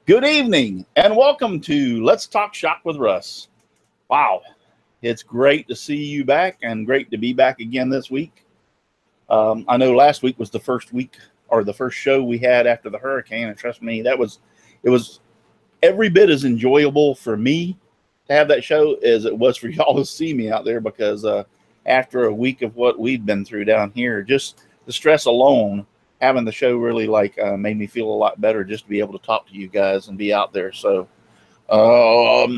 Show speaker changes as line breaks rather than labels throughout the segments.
Good evening and welcome to Let's Talk Shop with Russ. Wow, it's great to see you back and great to be back again this week. I know last week was the first week or the first show we had after the hurricane, and trust me, it was every bit as enjoyable for me to have that show as it was for y'all to see me out there, because after a week of what we've been through down here, just the stress alone, having the show really made me feel a lot better just to be able to talk to you guys and be out there. So let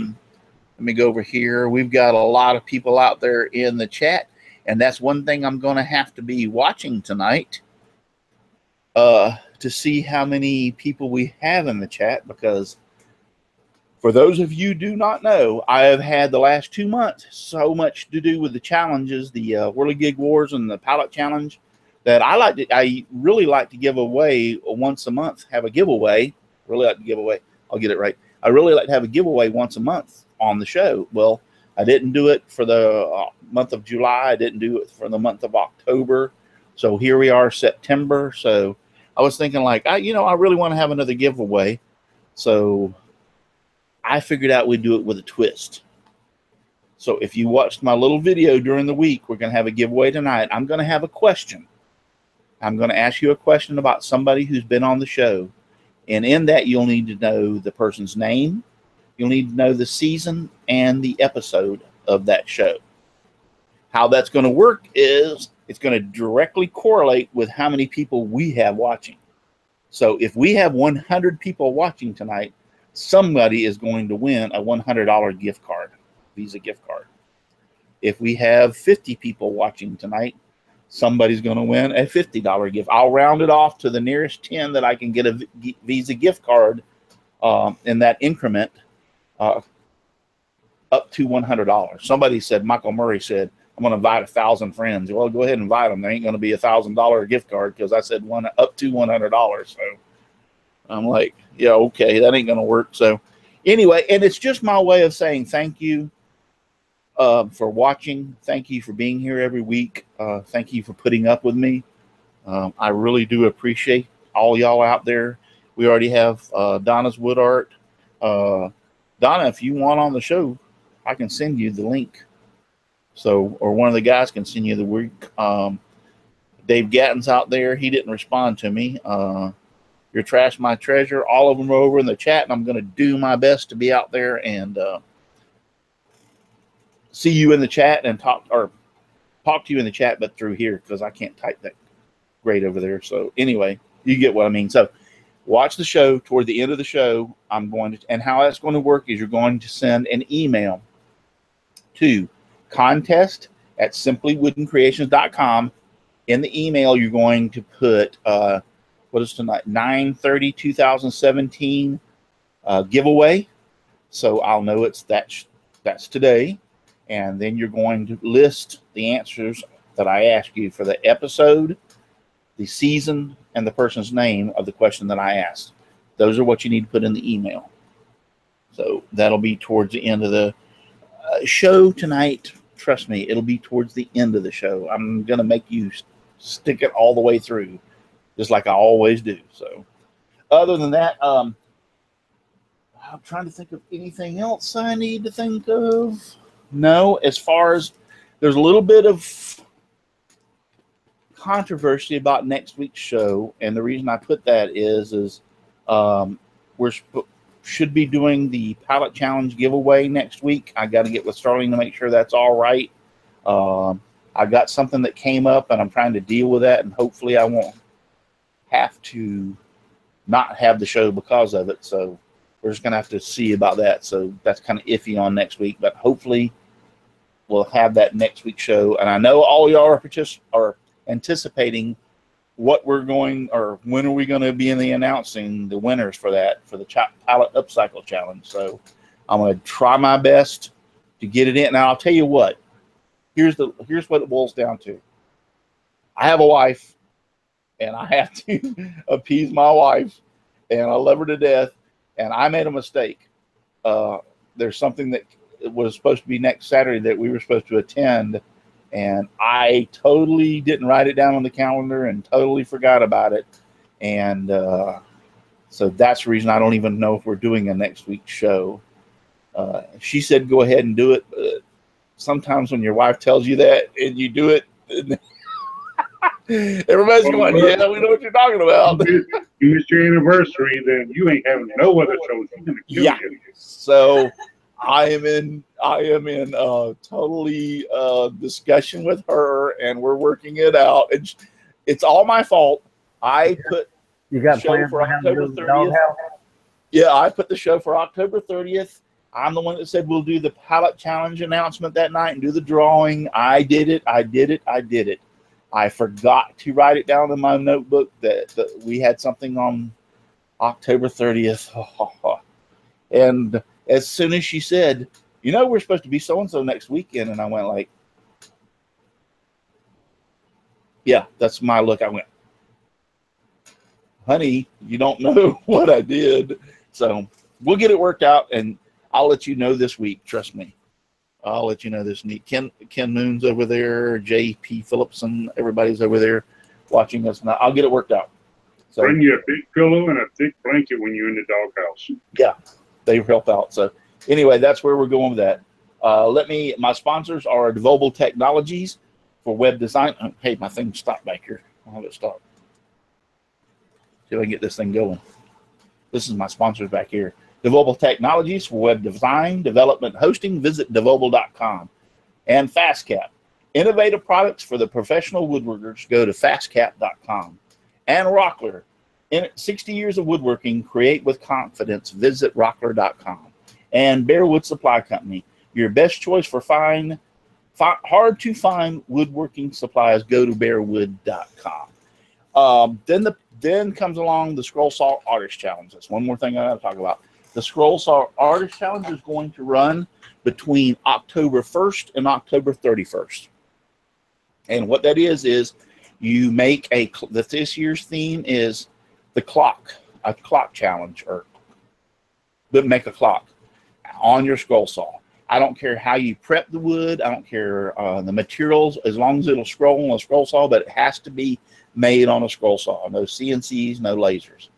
me go over here. We've got a lot of people out there in the chat, and that's one thing I'm going to have to be watching tonight to see how many people we have in the chat, because for those of you who do not know, I have had the last 2 months so much to do with the challenges, the Whirligig Wars and the Pallet Challenge, that I really like to give away once a month, have a giveaway. Really like to give away. I'll get it right. I really like to have a giveaway once a month on the show. Well, I didn't do it for the month of July. I didn't do it for the month of October. So here we are, September. So I was thinking I really want to have another giveaway. So I figured out we'd do it with a twist. So if you watched my little video during the week, we're going to have a giveaway tonight. I'm going to have a question. I'm going to ask you a question about somebody who's been on the show. And in that, you'll need to know the person's name. You'll need to know the season and the episode of that show. How that's going to work is it's going to directly correlate with how many people we have watching. So if we have 100 people watching tonight, somebody is going to win a $100 gift card, Visa gift card. If we have 50 people watching tonight, somebody's going to win a $50 gift. I'll round it off to the nearest 10 that I can get a Visa gift card in that increment up to $100. Somebody said, Michael Murray said, I'm going to invite 1,000 friends. Well, go ahead and invite them. There ain't going to be a $1,000 gift card because I said up to $100. So I'm like, yeah, okay, that ain't going to work. So anyway, and it's just my way of saying thank you for watching. Thank you for being here every week. Thank you for putting up with me. I really do appreciate all y'all out there. We already have Donna's Wood Art. Donna, if you want on the show, I can send you the link. So, or one of the guys can send you the link. Dave Gatton's out there. He didn't respond to me. Your Trash My Treasure. All of them are over in the chat, and I'm going to do my best to be out there and see you in the chat and talk to you in the chat, but through here because I can't type that great over there. So anyway, you get what I mean. So watch the show. Toward the end of the show, and how that's going to work is you're going to send an email to contest@simplywoodencreations.com. In the email, you're going to put what is tonight, 9/30/2017 giveaway. So I'll know that's today. And then you're going to list the answers that I asked you for the episode, the season, and the person's name of the question that I asked. Those are what you need to put in the email. So that'll be towards the end of the show tonight. Trust me, it'll be towards the end of the show. I'm going to make you stick it all the way through, just like I always do. So other than that, I'm trying to think of anything else I need to think of. No, as far as there's a little bit of controversy about next week's show, and the reason I put that is we should be doing the Pallet Challenge giveaway next week. I got to get with Sterling to make sure that's all right. I got something that came up, and I'm trying to deal with that, and hopefully I won't have to not have the show because of it. So we're just going to have to see about that. So that's kind of iffy on next week, but hopefully we'll have that next week's show. And I know all y'all are anticipating what we're going, or when are we going to be announcing the winners for that, for the Pallet Upcycle Challenge. So I'm going to try my best to get it in. Now I'll tell you what, here's what it boils down to. I have a wife, and I have to appease my wife, and I love her to death. And I made a mistake. There's something that was supposed to be next Saturday that we were supposed to attend, and I totally didn't write it down on the calendar and totally forgot about it. And So that's the reason I don't even know if we're doing a next week's show. She said go ahead and do it. But sometimes when your wife tells you that and you do it, everybody's going, yeah, we know what you're talking about.
You missed your anniversary, then you ain't having no other shows. She's gonna kill you.
So I am in totally discussion with her, and we're working it out. It's all my fault. I put
You got
the show for October 30th. Yeah, I put the show for October 30th. I'm the one that said we'll do the pallet challenge announcement that night and do the drawing. I did it. I forgot to write it down in my notebook that we had something on October 30th. And as soon as she said, you know, we're supposed to be so-and-so next weekend, and I went like, yeah, that's my look. I went, honey, you don't know what I did. So we'll get it worked out, and I'll let you know this week. Trust me. I'll let you know this week. Ken Moon's over there. J.P. Phillipson, everybody's over there watching us now. I'll get it worked out. So
bring you a big pillow and a thick blanket when you're in the doghouse.
Yeah, they help out. So anyway, that's where we're going with that. My sponsors are Devobal Technologies for web design. Oh, hey, my thing stopped back here. I'll have it stop. See if I can get this thing going. This is my sponsors back here. Devobal Technologies for web design, development, hosting. Visit devobal.com. And FastCap. Innovative products for the professional woodworkers. Go to fastcap.com. And Rockler. 60 years of woodworking. Create with confidence. Visit rockler.com. And Bearwood Supply Company. Your best choice for hard to find woodworking supplies. Go to bearwood.com. Then comes along the Scroll Saw Artist Challenge. That's one more thing I got to talk about. The Scroll Saw Artist Challenge is going to run between October 1st and October 31st. And what that is you make this year's theme is a clock challenge, but make a clock on your scroll saw. I don't care how you prep the wood. I don't care the materials, as long as it'll scroll on a scroll saw, but it has to be made on a scroll saw. No CNCs, no lasers.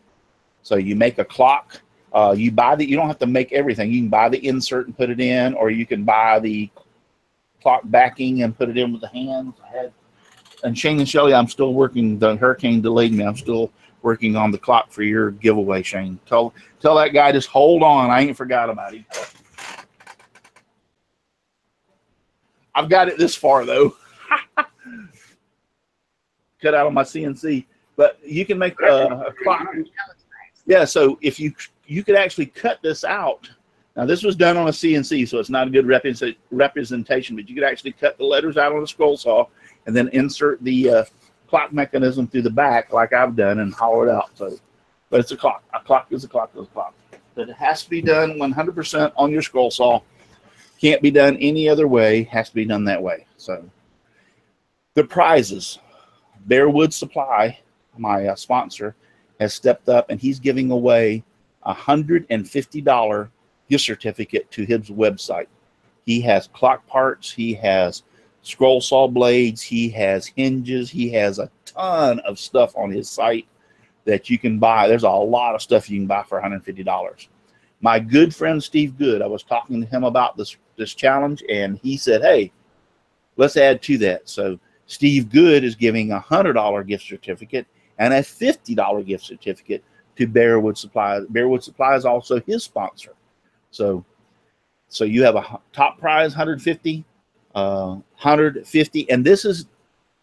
So you make a clock. You don't have to make everything. You can buy the insert and put it in, or you can buy the clock backing and put it in with the hands. And Shane and Shelly, I'm still working. The hurricane delayed me. I'm still working on the clock for your giveaway, Shane. Tell that guy, just hold on. I ain't forgot about him. I've got it this far, though. Cut out on my CNC. But you can make a clock. Yeah, so if you could actually cut this out. Now, this was done on a CNC, so it's not a good representation, but you could actually cut the letters out on a scroll saw and then insert the clock mechanism through the back like I've done and hollow it out. So, but it's a clock. A clock is a clock is a clock. But it has to be done 100% on your scroll saw. Can't be done any other way. Has to be done that way. So the prizes. Bearwood Supply, my sponsor, has stepped up, and he's giving away a $150 gift certificate to his website. He has clock parts. He has scroll saw blades. He has hinges. He has a ton of stuff on his site that you can buy. There's a lot of stuff you can buy for $150. My good friend Steve Good, I was talking to him about this challenge, and he said, hey, let's add to that. So Steve Good is giving a $100 gift certificate and a $50 gift certificate to Bearwood Supply. Bearwood Supply is also his sponsor. So you have a top prize, $150, $150, and this is,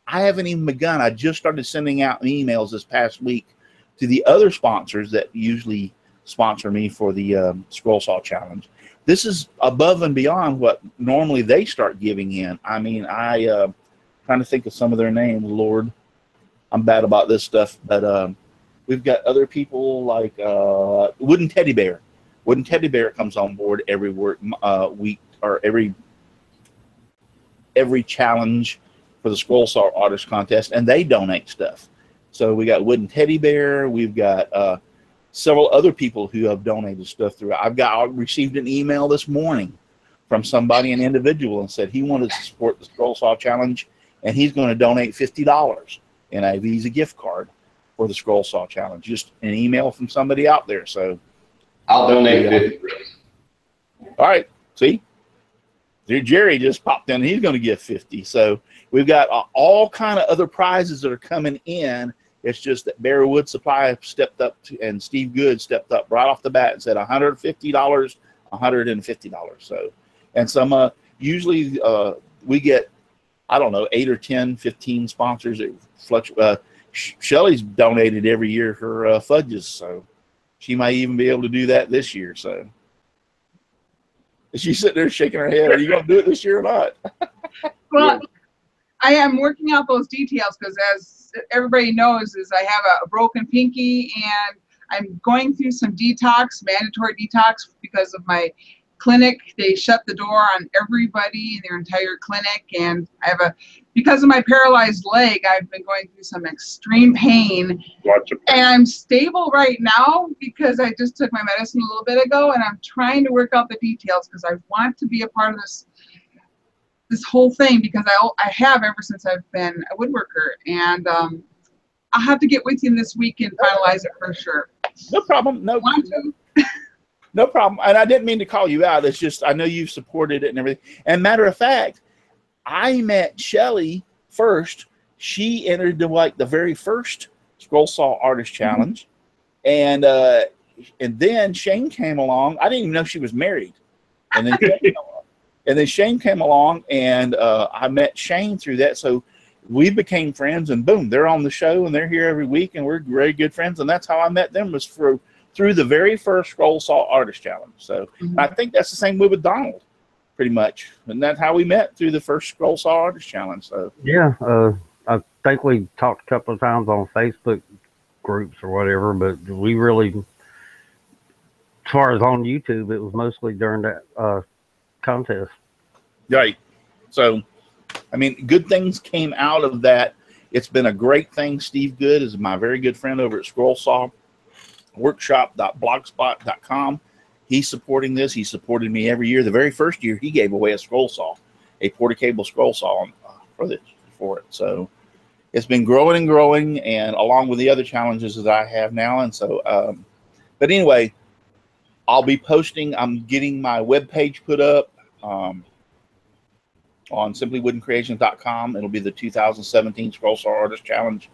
I haven't even begun. I just started sending out emails this past week to the other sponsors that usually sponsor me for the Scroll Saw Challenge. This is above and beyond what normally they start giving in. I mean, trying to think of some of their names. Lord, I'm bad about this stuff, but we've got other people like Wooden Teddy Bear. Wooden Teddy Bear comes on board every week or every challenge for the Scroll Saw Artist Contest, and they donate stuff. So we got Wooden Teddy Bear. We've got several other people who have donated stuff through. I received an email this morning from somebody, an individual, and said he wanted to support the Scroll Saw Challenge, and he's going to donate $50 in a Visa gift card. for the scroll saw challenge. Just an email from somebody out there. So
I'll donate 50.
All right. See, Jerry just popped in. He's going to give 50. So we've got all kind of other prizes that are coming in. It's just that Barry Wood Supply stepped up and Steve Good stepped up right off the bat and said $150, $150. So, and some usually we get, I don't know, 8 or 10, 15 sponsors. It fluctuates. Shelly's donated every year her fudges, so she might even be able to do that this year. So she's sitting there shaking her head. Are you going to do it this year or not?
Well, I am working out those details because, as everybody knows, is I have a broken pinky, and I'm going through some detox, mandatory detox, because of my clinic. They shut the door on everybody in their entire clinic, and I have because of my paralyzed leg, I've been going through some extreme pain. And I'm stable right now because I just took my medicine a little bit ago, and I'm trying to work out the details because I want to be a part of this whole thing, because I have ever since I've been a woodworker, and I'll have to get with you this week and finalize it for sure.
No problem. No problem. And I didn't mean to call you out. It's just I know you've supported it and everything. And matter of fact, I met Shelly first. She entered the very first Scroll Saw Artist Challenge, and then Shane came along. I didn't even know she was married, and then Shane came along, and I met Shane through that. So we became friends, and boom, they're on the show, and they're here every week, and we're very good friends. And that's how I met them, was through the very first Scroll Saw Artist Challenge. So I think that's the same way with Donald, pretty much. And that's how we met, through the first Scroll Saw Artist Challenge. So
yeah, I think we talked a couple of times on Facebook groups or whatever, but we really, as far as on YouTube, it was mostly during that contest.
Right. So, I mean, good things came out of that. It's been a great thing. Steve Good is my very good friend over at Scroll Saw Workshop.blogspot.com. He's supporting this. He supported me every year. The very first year, he gave away a scroll saw, a porta-cable scroll saw for it. So it's been growing and growing, and along with the other challenges that I have now. And so, but anyway, I'll be posting. I'm getting my webpage put up on simplywoodencreations.com. It'll be the 2017 Scroll Saw Artist Challenge.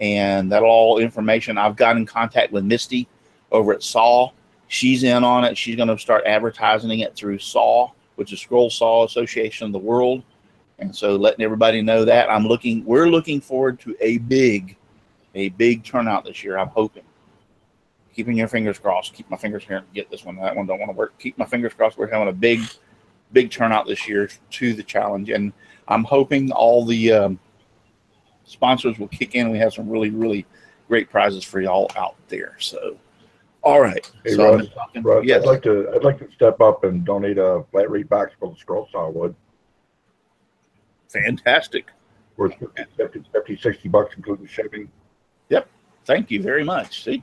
And that'll all information. I've got in contact with Misty over at Saw. She's in on it. She's going to start advertising it through Saw, which is Scroll Saw Association of the World. And so letting everybody know that we're looking forward to a big turnout this year. I'm hoping. Keeping your fingers crossed. Keep my fingers here. Get this one. That one don't want to work. Keep my fingers crossed. We're having a big turnout this year to the challenge. And I'm hoping all the sponsors will kick in. We have some really, really great prizes for y'all out there. So, all right.
Hey,
so
Russ,
yes.
I'd like to step up and donate a flat rate box full of scroll saw wood.
Fantastic.
Worth 50, 60 bucks, including shipping.
Yep. Thank you very much. See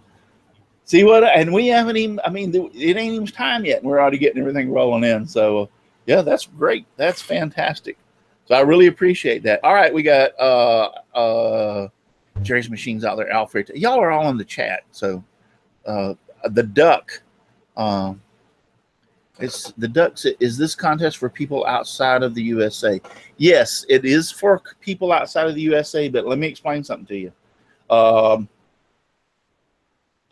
what? And we haven't even. I mean, it ain't even time yet, and we're already getting everything rolling in. So, yeah, that's great. That's fantastic. So I really appreciate that. All right, we got Jerry's Machines out there, Alfred. Y'all are all in the chat. So the duck, is this contest for people outside of the USA? Yes, it is for people outside of the USA, but let me explain something to you.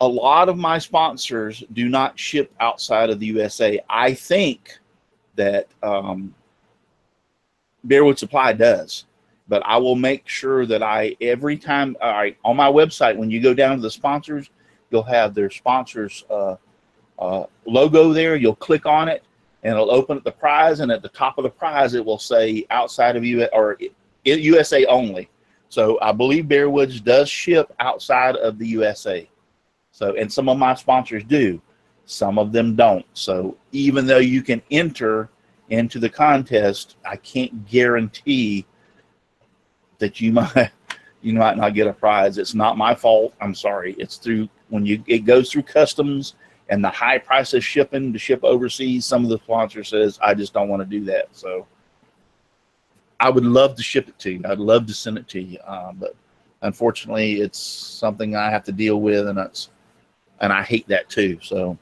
A lot of my sponsors do not ship outside of the USA. I think that Bearwood Supply does, but I will make sure that every time, all right, on my website, when you go down to the sponsors, you'll have their sponsors logo there. You'll click on it, and it'll open up the prize, and at the top of the prize, it will say outside of USA only. So I believe Bearwoods does ship outside of the USA. So, and some of my sponsors do, some of them don't. So even though you can enter into the contest, I can't guarantee that you might not get a prize. It's not my fault. I'm sorry. It's through it goes through customs and the high price of shipping to ship overseas. Some of the sponsors says, I just don't want to do that. So I would love to ship it to you. I'd love to send it to you. But unfortunately, it's something I have to deal with, and I hate that too. So.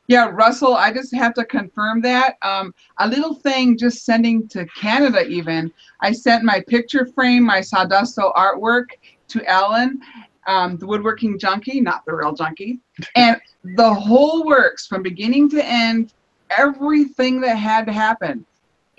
Yeah, Russell, I just have to confirm that. A little thing just sending to Canada even. I sent my picture frame, my Sawdusto artwork to Ellen, the woodworking junkie, not the real junkie. And the whole works from beginning to end, everything that had to happen,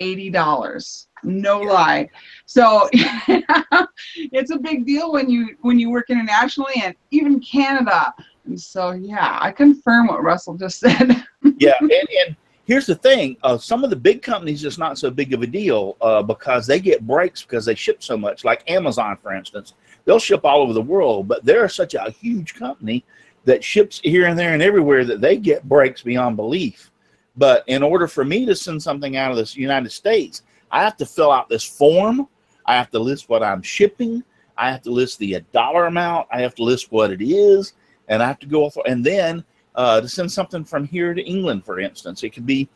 $80. No lie. So it's a big deal when you work internationally and even Canada. And so, yeah, I confirm what Russell just said.
Yeah, and here's the thing. Some of the big companies, it's not so big of a deal because they get breaks because they ship so much. Like Amazon, for instance. They'll ship all over the world, but they're such a huge company that ships here and there and everywhere that they get breaks beyond belief. But in order for me to send something out of the United States, I have to fill out this form. I have to list what I'm shipping. I have to list the dollar amount. I have to list what it is. And I have to go, and then to send something from here to England, for instance, it could be,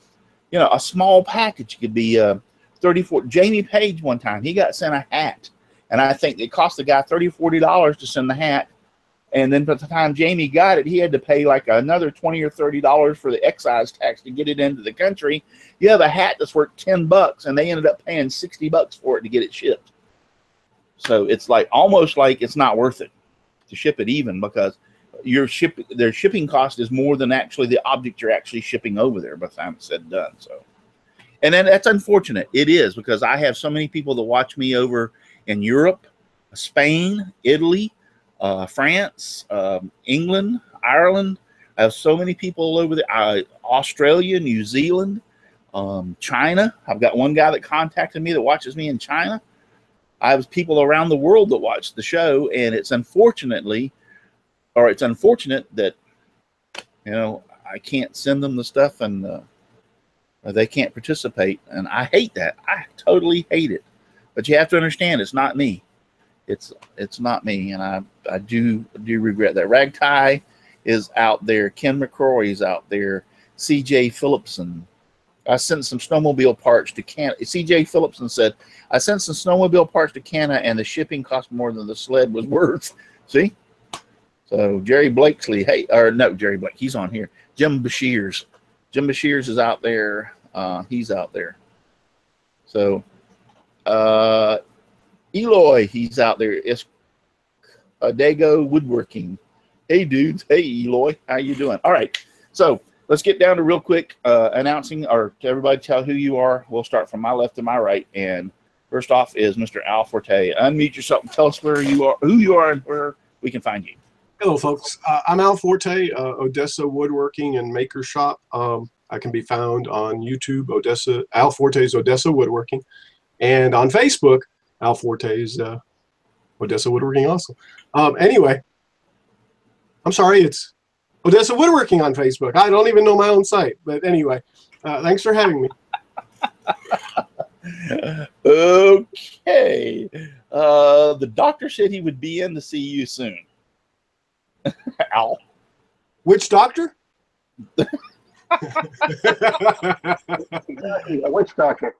a small package. It could be 34. Jamie Page one time, he got sent a hat, and I think it cost the guy $30 or $40 to send the hat. And then by the time Jamie got it, he had to pay like another $20 or $30 for the excise tax to get it into the country. You have a hat that's worth $10, and they ended up paying $60 for it to get it shipped. So it's like almost like it's not worth it to ship it even because their shipping cost is more than actually the object you're actually shipping over there by the time it's said and done. So, and then that's unfortunate. It is because I have so many people that watch me over in Europe, Spain, Italy, France, England, Ireland. I have so many people over there. Australia, New Zealand, China. I've got one guy that contacted me that watches me in China. I have people around the world that watch the show, and it's unfortunate that I can't send them the stuff and they can't participate, and I hate that. I totally hate it. But you have to understand, it's not me. It's not me, and I do regret that. Ragtie is out there. Ken McCrory is out there. C.J. Phillipson. I sent some snowmobile parts to Canada. C.J. Phillipson said, I sent some snowmobile parts to Canada, and the shipping cost more than the sled was worth. See? So Jerry Blakeslee, Jerry Blake, he's on here. Jim Bashirs. Jim Bashirs is out there. He's out there. So Eloy, he's out there. It's Dago Woodworking. Hey dudes. Hey Eloy, how you doing? All right. So let's get down to real quick announcing, or to everybody tell who you are. We'll start from my left to my right. And first off is Mr. Al Forte. Unmute yourself and tell us where you are, who you are, and where we can find you.
Hello, folks. I'm Al Forte, Odessa Woodworking and Maker Shop. I can be found on YouTube, Al Forte's Odessa Woodworking, and on Facebook, Al Forte's Odessa Woodworking also. Anyway, I'm sorry, it's Odessa Woodworking on Facebook. I don't even know my own site, but anyway, thanks for having me.
Okay. The doctor said he would be in to see you soon. Al.
Which doctor?
Which doctor?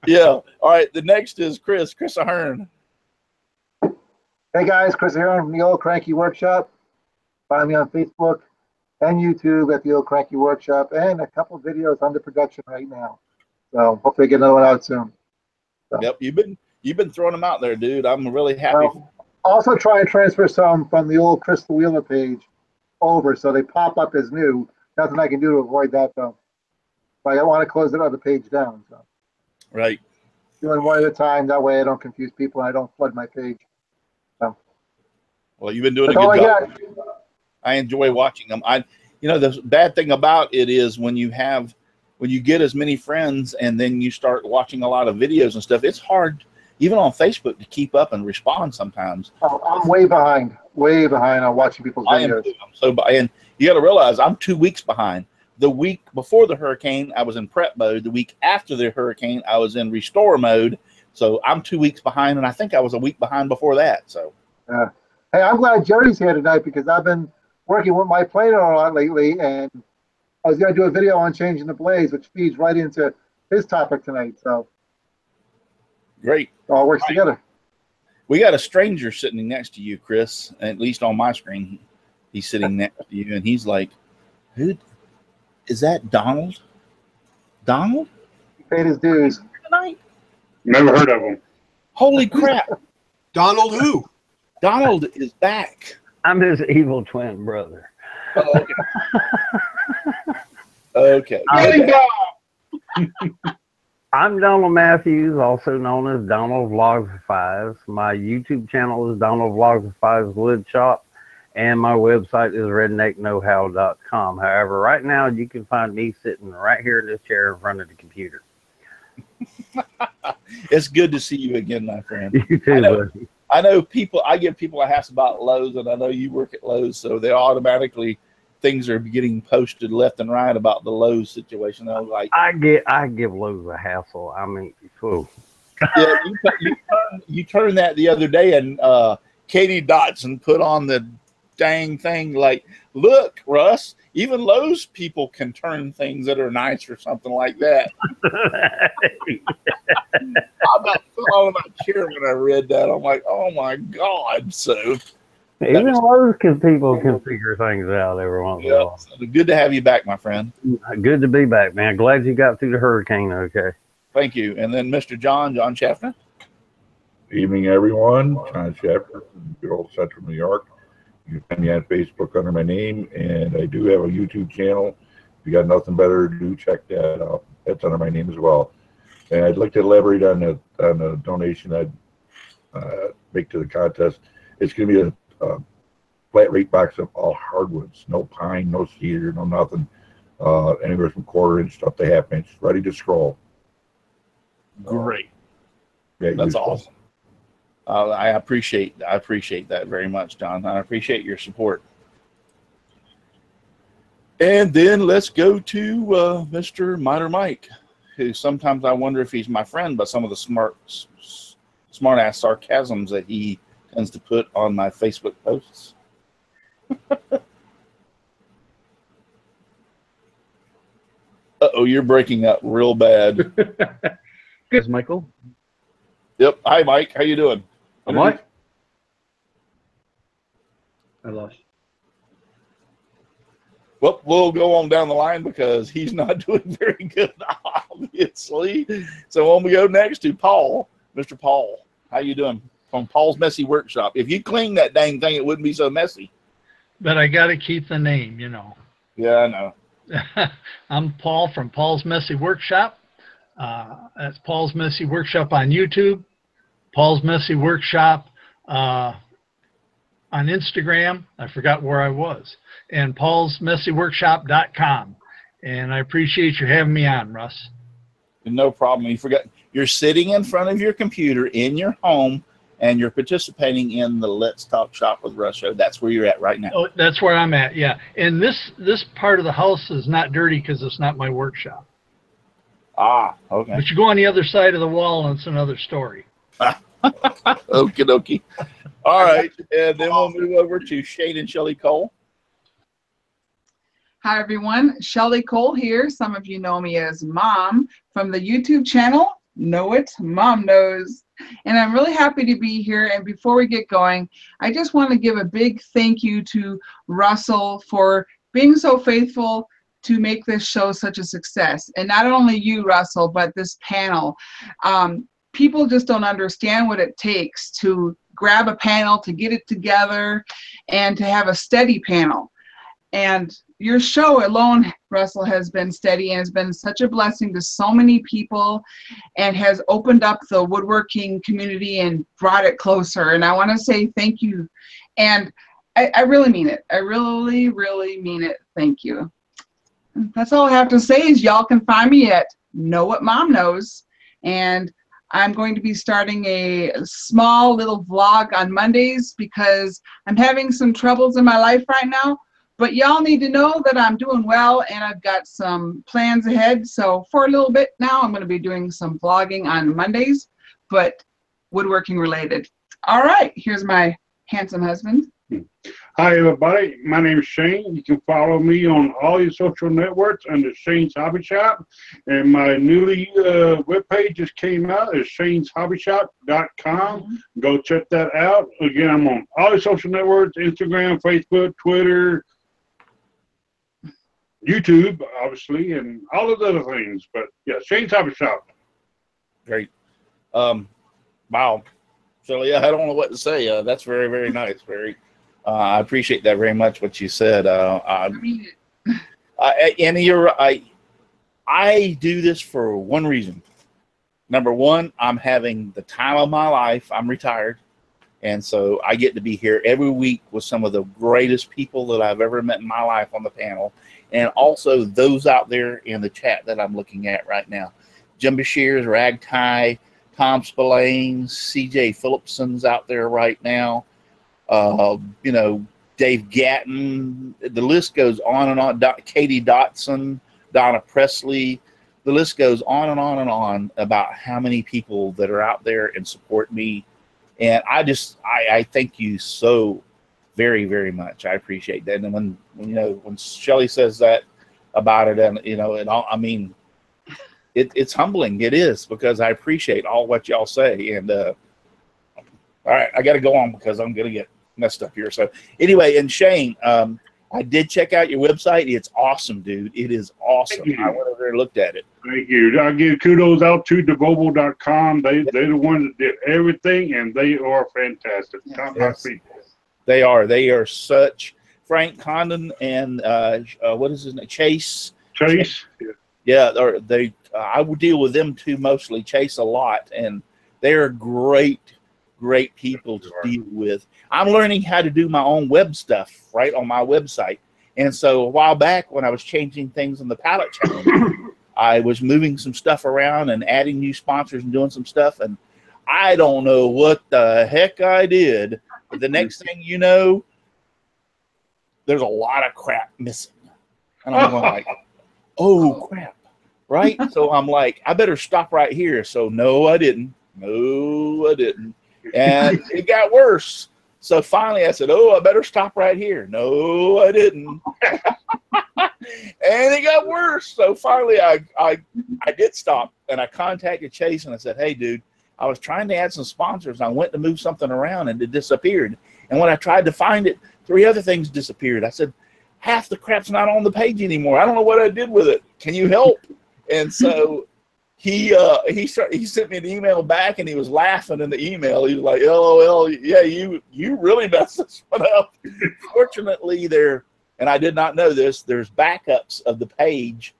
Yeah. All right. The next is Chris Ahern.
Hey guys, Chris here from the Old Cranky Workshop. Find me on Facebook and YouTube at the Old Cranky Workshop, and a couple videos under production right now. So hopefully get another one out soon. So.
Yep. You've been throwing them out there, dude. I'm really happy.
Also try and transfer some from the old Crystal Wheeler page over, so they pop up as new. Nothing I can do to avoid that, though. But I want to close the other page down. So.
Right.
Doing one at a time. That way I don't confuse people and I don't flood my page. So.
Well, you've been doing a good job. I enjoy watching them. The bad thing about it is when you get as many friends and then you start watching a lot of videos and stuff, it's hard, even on Facebook, to keep up and respond sometimes.
Oh, I'm way behind on watching people's videos.
And you got to realize I'm 2 weeks behind. The week before the hurricane, I was in prep mode. The week after the hurricane, I was in restore mode. So I'm 2 weeks behind, and I think I was a week behind before that. So,
hey, I'm glad Jerry's here tonight because I've been working with my planer a lot lately, and I was going to do a video on changing the blades, which feeds right into his topic tonight. So
great.
It all works together.
We got a stranger sitting next to you, Chris, at least on my screen. He's sitting next to you, and he's like, who is that? Donald? Donald?
He paid his dues.
Tonight?
Never heard of him.
Holy crap.
Donald who?
Donald is back.
I'm his evil twin brother.
Oh, okay. Okay.
I'm Donald Matthews, also known as Donald Vlogs of Fives. My YouTube channel is Donald Vlogs of Fives Wood Shop, and my website is redneckknowhow.com. However, right now you can find me sitting right here in this chair in front of the computer.
It's good to see you again, my friend.
You too, buddy.
I know people. I give people a hassle about Lowe's, and I know you work at Lowe's, so they automatically things are getting posted left and right about the Lowe's situation. I was like,
I give Lowe's a hassle. I mean, whew.
yeah, you turned that the other day, and Katie Dotson put on the dang thing like, look, Russ, even Lowe's people can turn things that are nice or something like that. I about fell out of my chair when I read that. I'm like, oh my God. So
even Lowe's people can figure things out every once in a while.
So good to have you back, my friend.
Good to be back, man. Glad you got through the hurricane okay.
Thank you. And then Mr. John Schaffner.
Evening, everyone. John Schaffner from good old Central New York. You can find me on Facebook under my name, and I do have a YouTube channel. If you got nothing better to do, check that out. That's under my name as well. And I'd like to elaborate on the donation I'd make to the contest. It's going to be a flat rate box of all hardwoods. No pine, no cedar, no nothing. Anywhere from 1/4 inch up to 1/2 inch. Ready to scroll.
Great.
Yeah,
That's
useful.
awesome. I appreciate that very much, John. I appreciate your support. And then let's go to Mr. Miter Mike, who sometimes I wonder if he's my friend, but some of the smart ass sarcasms that he tends to put on my Facebook posts. Uh-oh, you're breaking up real bad.
Good, Michael.
Yep. Hi, Mike. How you doing?
I'm Mike. I lost.
Well, we'll go on down the line because he's not doing very good, obviously. So when we go next to Paul, Mr. Paul, how you doing? From Paul's Messy Workshop. If you clean that dang thing, it wouldn't be so messy.
But I got to keep the name, you know.
Yeah, I know.
I'm Paul from Paul's Messy Workshop. That's Paul's Messy Workshop on YouTube. Paul's Messy Workshop on Instagram. I forgot where I was. And paulsmessyworkshop.com. And I appreciate you having me on, Russ.
No problem. You forgot. You're sitting in front of your computer in your home, and you're participating in the Let's Talk Shop with Russ show. That's where you're at right now.
Oh, that's where I'm at, yeah. And this part of the house is not dirty because it's not my workshop.
Ah, okay.
But you go on the other side of the wall, and it's another story.
Okie dokie. All right. And then we'll move over to Shane and Shelley Cole.
Hi, everyone. Shelley Cole here. Some of you know me as Mom from the YouTube channel. Know it. Mom knows. And I'm really happy to be here. And before we get going, I just want to give a big thank you to Russell for being so faithful to make this show such a success. And not only you, Russell, but this panel. People just don't understand what it takes to grab a panel, to get it together, and to have a steady panel. And your show alone, Russell, has been steady and has been such a blessing to so many people and has opened up the woodworking community and brought it closer. And I want to say thank you. And I really mean it. I really, really mean it. Thank you. That's all I have to say is y'all can find me at Know What Mom Knows. And I'm going to be starting a small little vlog on Mondays because I'm having some troubles in my life right now. But y'all need to know that I'm doing well and I've got some plans ahead. So for a little bit now, I'm going to be doing some vlogging on Mondays, but woodworking related. All right, here's my handsome husband.
Hi, everybody. My name is Shane. You can follow me on all your social networks under Shane's Hobby Shop. And my newly webpage just came out. It's shaneshobbyshop.com. Go check that out. Again, I'm on all your social networks, Instagram, Facebook, Twitter, YouTube, obviously, and all of the other things. But, yeah, Shane's Hobby Shop.
Great. Wow. So, yeah, I don't know what to say. That's very, very nice. Very. I appreciate that very much, what you said. And you're right. I do this for one reason. Number one, I'm having the time of my life. I'm retired. And so I get to be here every week with some of the greatest people that I've ever met in my life on the panel. And also those out there in the chat that I'm looking at right now. Jim Bashir's, Ragtie, Tom Spillane, CJ Phillipson's out there right now. You know, Dave Gatton, the list goes on and on. Katie Dotson, Donna Presley, the list goes on and on and on about how many people that are out there and support me. And I thank you so very, very much. I appreciate that. And when Shelly says that about it, and I mean, it's humbling. It is, because I appreciate all what y'all say. And all right, I got to go on because I'm gonna get messed up here. So anyway, and Shane, I did check out your website. It's awesome, dude. It is awesome. I went over there and looked at it.
Thank you. I give kudos out to Devobo.com. They're the ones that did everything, and they are fantastic. Top-notch people.
They are. They are such. Frank Condon and what is his name? Chase.
Chase.
Yeah, I would deal with them too mostly. Chase a lot, and they are great people to deal with. I'm learning how to do my own web stuff right on my website. And so a while back when I was changing things on the pallet challenge, I was moving some stuff around and adding new sponsors and doing some stuff. And I don't know what the heck I did. But the next thing you know, there's a lot of crap missing. And I'm like, oh, crap. Right? So I'm like, I better stop right here. So no, I didn't. No, I didn't. And it got worse. So finally I said, oh, I better stop right here. No, I didn't. And it got worse. So finally I did stop, and I contacted Chase and I said, hey, dude, I was trying to add some sponsors. I went to move something around and it disappeared. And when I tried to find it, 3 other things disappeared. I said, half the crap's not on the page anymore. I don't know what I did with it. Can you help? And so he sent me an email back, and he was laughing in the email. He was like, LOL, yeah, you really messed this one up. Fortunately, and I did not know this, there's backups of the page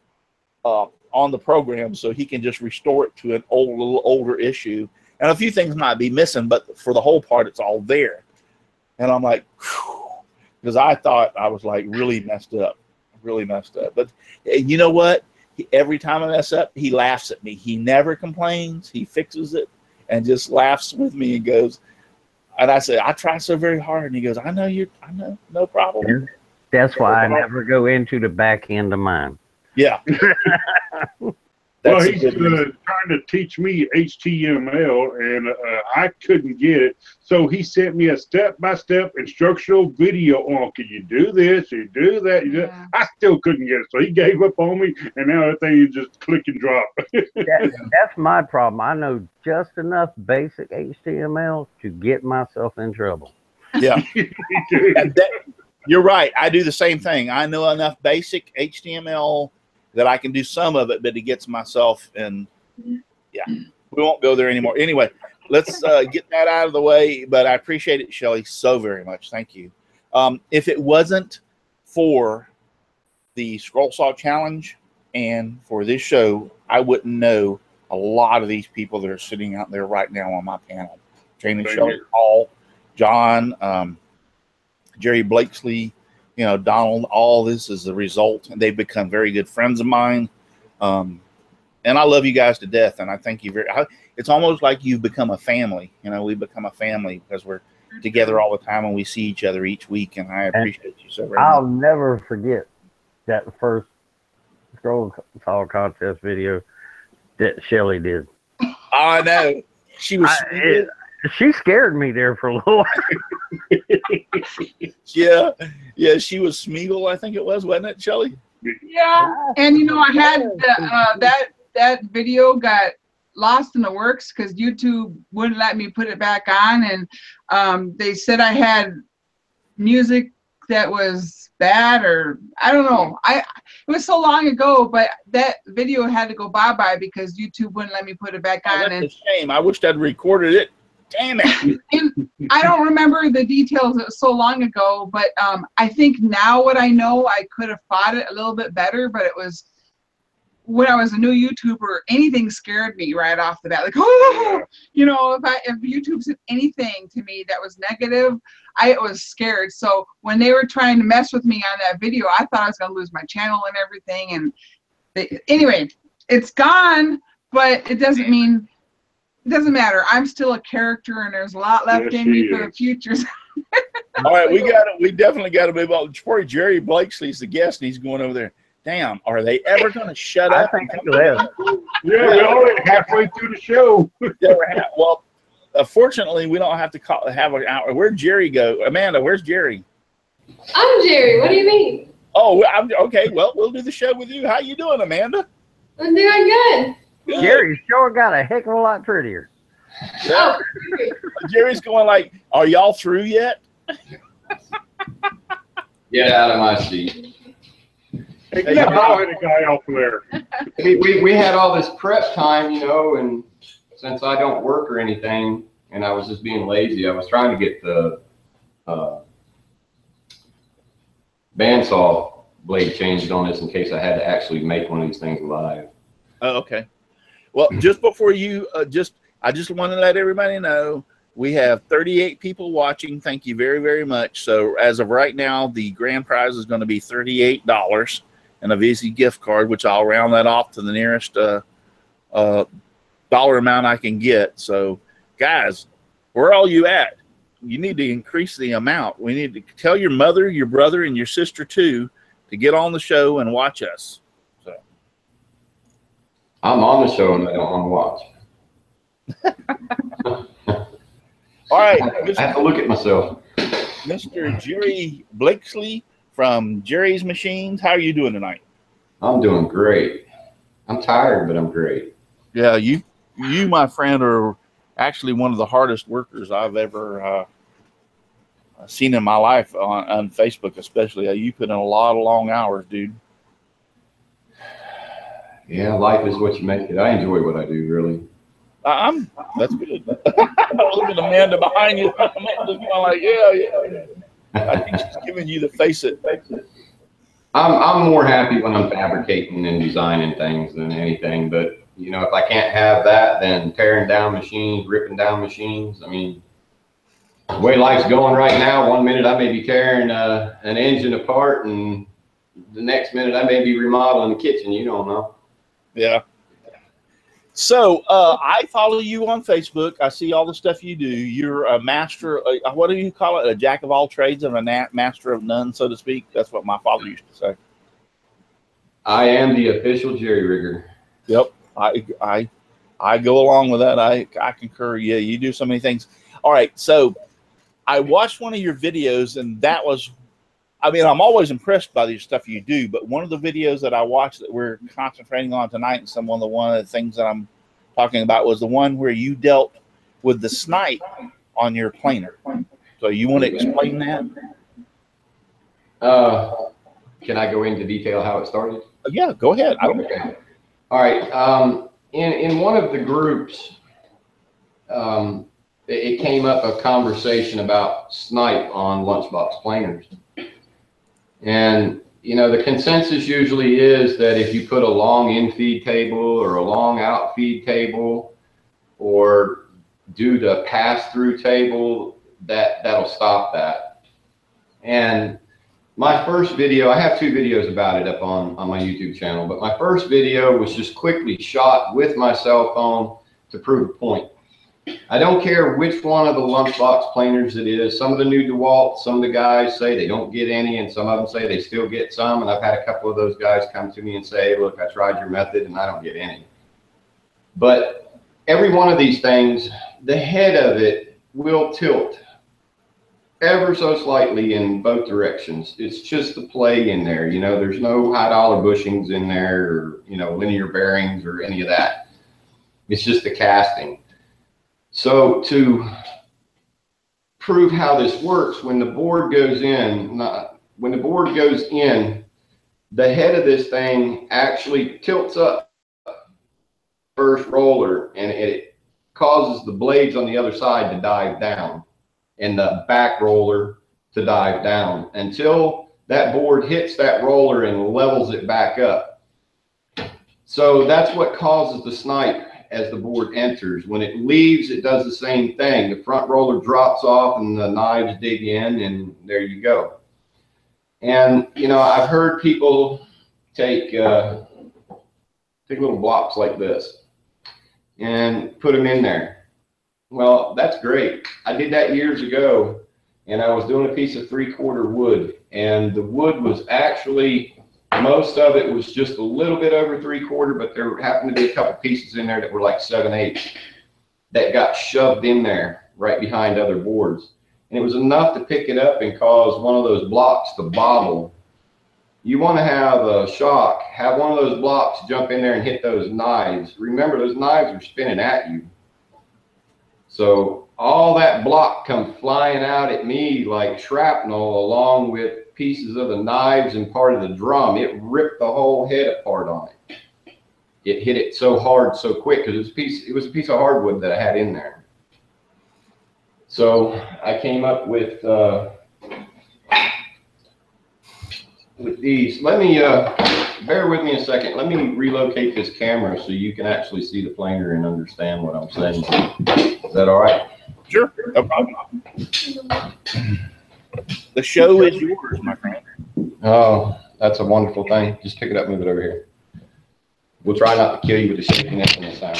on the program, so he can just restore it to an little older issue. And a few things might be missing, but for the whole part, it's all there. And I'm like, because I thought I was like really messed up. But you know what? Every time I mess up, he laughs at me. He never complains. He fixes it and just laughs with me and goes, and I say, I try so very hard. And he goes, I know, no problem.
That's why I never go into the back end of mine.
Yeah.
Well, he's trying to teach me HTML, and I couldn't get it. So he sent me a step-by-step instructional video on, can you do this, you do that, you do that. I still couldn't get it. So he gave up on me, and now everything is just click and drop.
That's my problem. I know just enough basic HTML to get myself in trouble.
Yeah. You're right. I do the same thing. I know enough basic HTML that I can do some of it, but it gets myself in. Yeah, we won't go there anymore. Anyway, let's get that out of the way. But I appreciate it, Shelly, so very much. Thank you. If it wasn't for the Scroll Saw Challenge and for this show, I wouldn't know a lot of these people that are sitting out there right now on my panel. Jamie, Shelly, Paul, John, Jerry Blakeslee, Donald, all this is the result, and they've become very good friends of mine. And I love you guys to death, and I thank you it's almost like you've become a family. We become a family because we're together all the time and we see each other each week, and I appreciate you so very much.
I'll never forget that first Scroll Saw contest video that Shelly did.
I know. She was
she scared me there for a little while.
Yeah, yeah, she was Smeagol, I think it was, wasn't it, Shelley?
Yeah, and you know, I had that video got lost in the works because YouTube wouldn't let me put it back on, and they said I had music that was bad, or I don't know. It was so long ago, but that video had to go bye-bye because YouTube wouldn't let me put it back on.
That's a shame. I wished I'd recorded it. Damn it.
And I don't remember the details. It was so long ago, but I think now what I know, I could have fought it a little bit better, but it was when I was a new YouTuber, anything scared me right off the bat. Like, oh, you know, if YouTube said anything to me that was negative, I was scared. So when they were trying to mess with me on that video, I thought I was going to lose my channel and everything. And anyway, it's gone, but it doesn't mean, it doesn't matter. I'm still a character, and there's a lot left in me for the future.
All right, we definitely got to move on. Before Jerry Blakeslee's the guest, and he's going over there. Damn, are they ever going to shut up?
I think he will.
Yeah, we're already halfway through the show.
Well, fortunately, we don't have to have an hour. Where'd Jerry go? Amanda, where's Jerry?
I'm Jerry. What do you mean?
Oh, okay. Well, we'll do the show with you. How you doing, Amanda?
I'm doing good.
Good.
Jerry's sure got a heck of a lot prettier.
Yeah. Jerry's going like, are y'all through yet?
Get out of my seat.
Hey, get the bald-headed guy off there.
We had all this prep time, you know, and since I don't work or anything, and I was just being lazy, I was trying to get the bandsaw blade changed on this in case I had to actually make one of these things live.
Oh, okay. Well, just before you, I just want to let everybody know we have 38 people watching. Thank you very, very much. So as of right now, the grand prize is going to be $38 and a Visa gift card, which I'll round that off to the nearest dollar amount I can get. So, guys, where are all you at? You need to increase the amount. We need to tell your mother, your brother, and your sister too to get on the show and watch us. So,
I'm on the show and I don't want to watch.
All right,
I have to look at myself.
Mr. Jerry Blakeslee from Jerry's Machines. How are you doing tonight?
I'm doing great. I'm tired, but I'm great.
Yeah, you, my friend, are actually one of the hardest workers I've ever seen in my life on Facebook, especially. You put in a lot of long hours, dude.
Yeah, life is what you make it. I enjoy what I do, really.
That's good. Look at Amanda behind you. Amanda's going like, yeah. I think she's giving you the face it.
I'm more happy when I'm fabricating and designing things than anything. But you know, if I can't have that, then tearing down machines, ripping down machines. I mean, the way life's going right now, one minute I may be tearing an engine apart, and the next minute I may be remodeling the kitchen. You don't know.
Yeah. So I follow you on Facebook. I see all the stuff you do. You're a master. What do you call it? A jack of all trades and a master of none, so to speak. That's what my father used to say.
I am the official jerry rigger.
Yep. I go along with that. I concur. Yeah, you do so many things. All right. So I watched one of your videos, and that was, I mean, I'm always impressed by the stuff you do, but one of the videos that I watched that we're concentrating on tonight, and one of the things that I'm talking about was the one where you dealt with the snipe on your planer. So you want to explain that?
Can I go into detail how it started?
Yeah, go ahead.
Okay. All right. In one of the groups, it came up a conversation about snipe on lunchbox planers. And, you know, the consensus usually is that if you put a long in-feed table or a long out-feed table or do the pass-through table, that'll stop that. And my first video, I have 2 videos about it up on my YouTube channel, but my first video was just quickly shot with my cell phone to prove a point. I don't care which one of the lunchbox planers it is. Some of the new DeWalt, some of the guys say they don't get any, and some of them say they still get some. And I've had a couple of those guys come to me and say, look, I tried your method and I don't get any. But every one of these things, the head of it will tilt ever so slightly in both directions. It's just the play in there. You know, there's no high dollar bushings in there, or, you know, linear bearings or any of that. It's just the casting. So to prove how this works, when the board goes in, the head of this thing actually tilts up first roller, and it causes the blades on the other side to dive down and the back roller to dive down until that board hits that roller and levels it back up. So that's what causes the snipe as the board enters. When it leaves, it does the same thing. The front roller drops off and the knives dig in, and there you go. And, you know, I've heard people take little blocks like this and put them in there. Well, that's great. I did that years ago, and I was doing a piece of 3/4 wood, and the wood was actually, most of it was just a little bit over 3/4, but there happened to be a couple pieces in there that were like 7/8 that got shoved in there right behind other boards. And it was enough to pick it up and cause one of those blocks to bobble. You want to have a shock, have one of those blocks jump in there and hit those knives. Remember, those knives are spinning at you. So all that block come flying out at me like shrapnel, along with pieces of the knives and part of the drum. It ripped the whole head apart on it. It hit it so hard, so quick, because it was a piece of hardwood that I had in there. So I came up with these. Let me bear with me a second. Let me relocate this camera so you can actually see the planer and understand what I'm saying. Is that all right?
Sure, no problem. The show is yours, my friend.
Oh, that's a wonderful thing. Just pick it up, move it over here. We'll try not to kill you with the shakiness and the sound.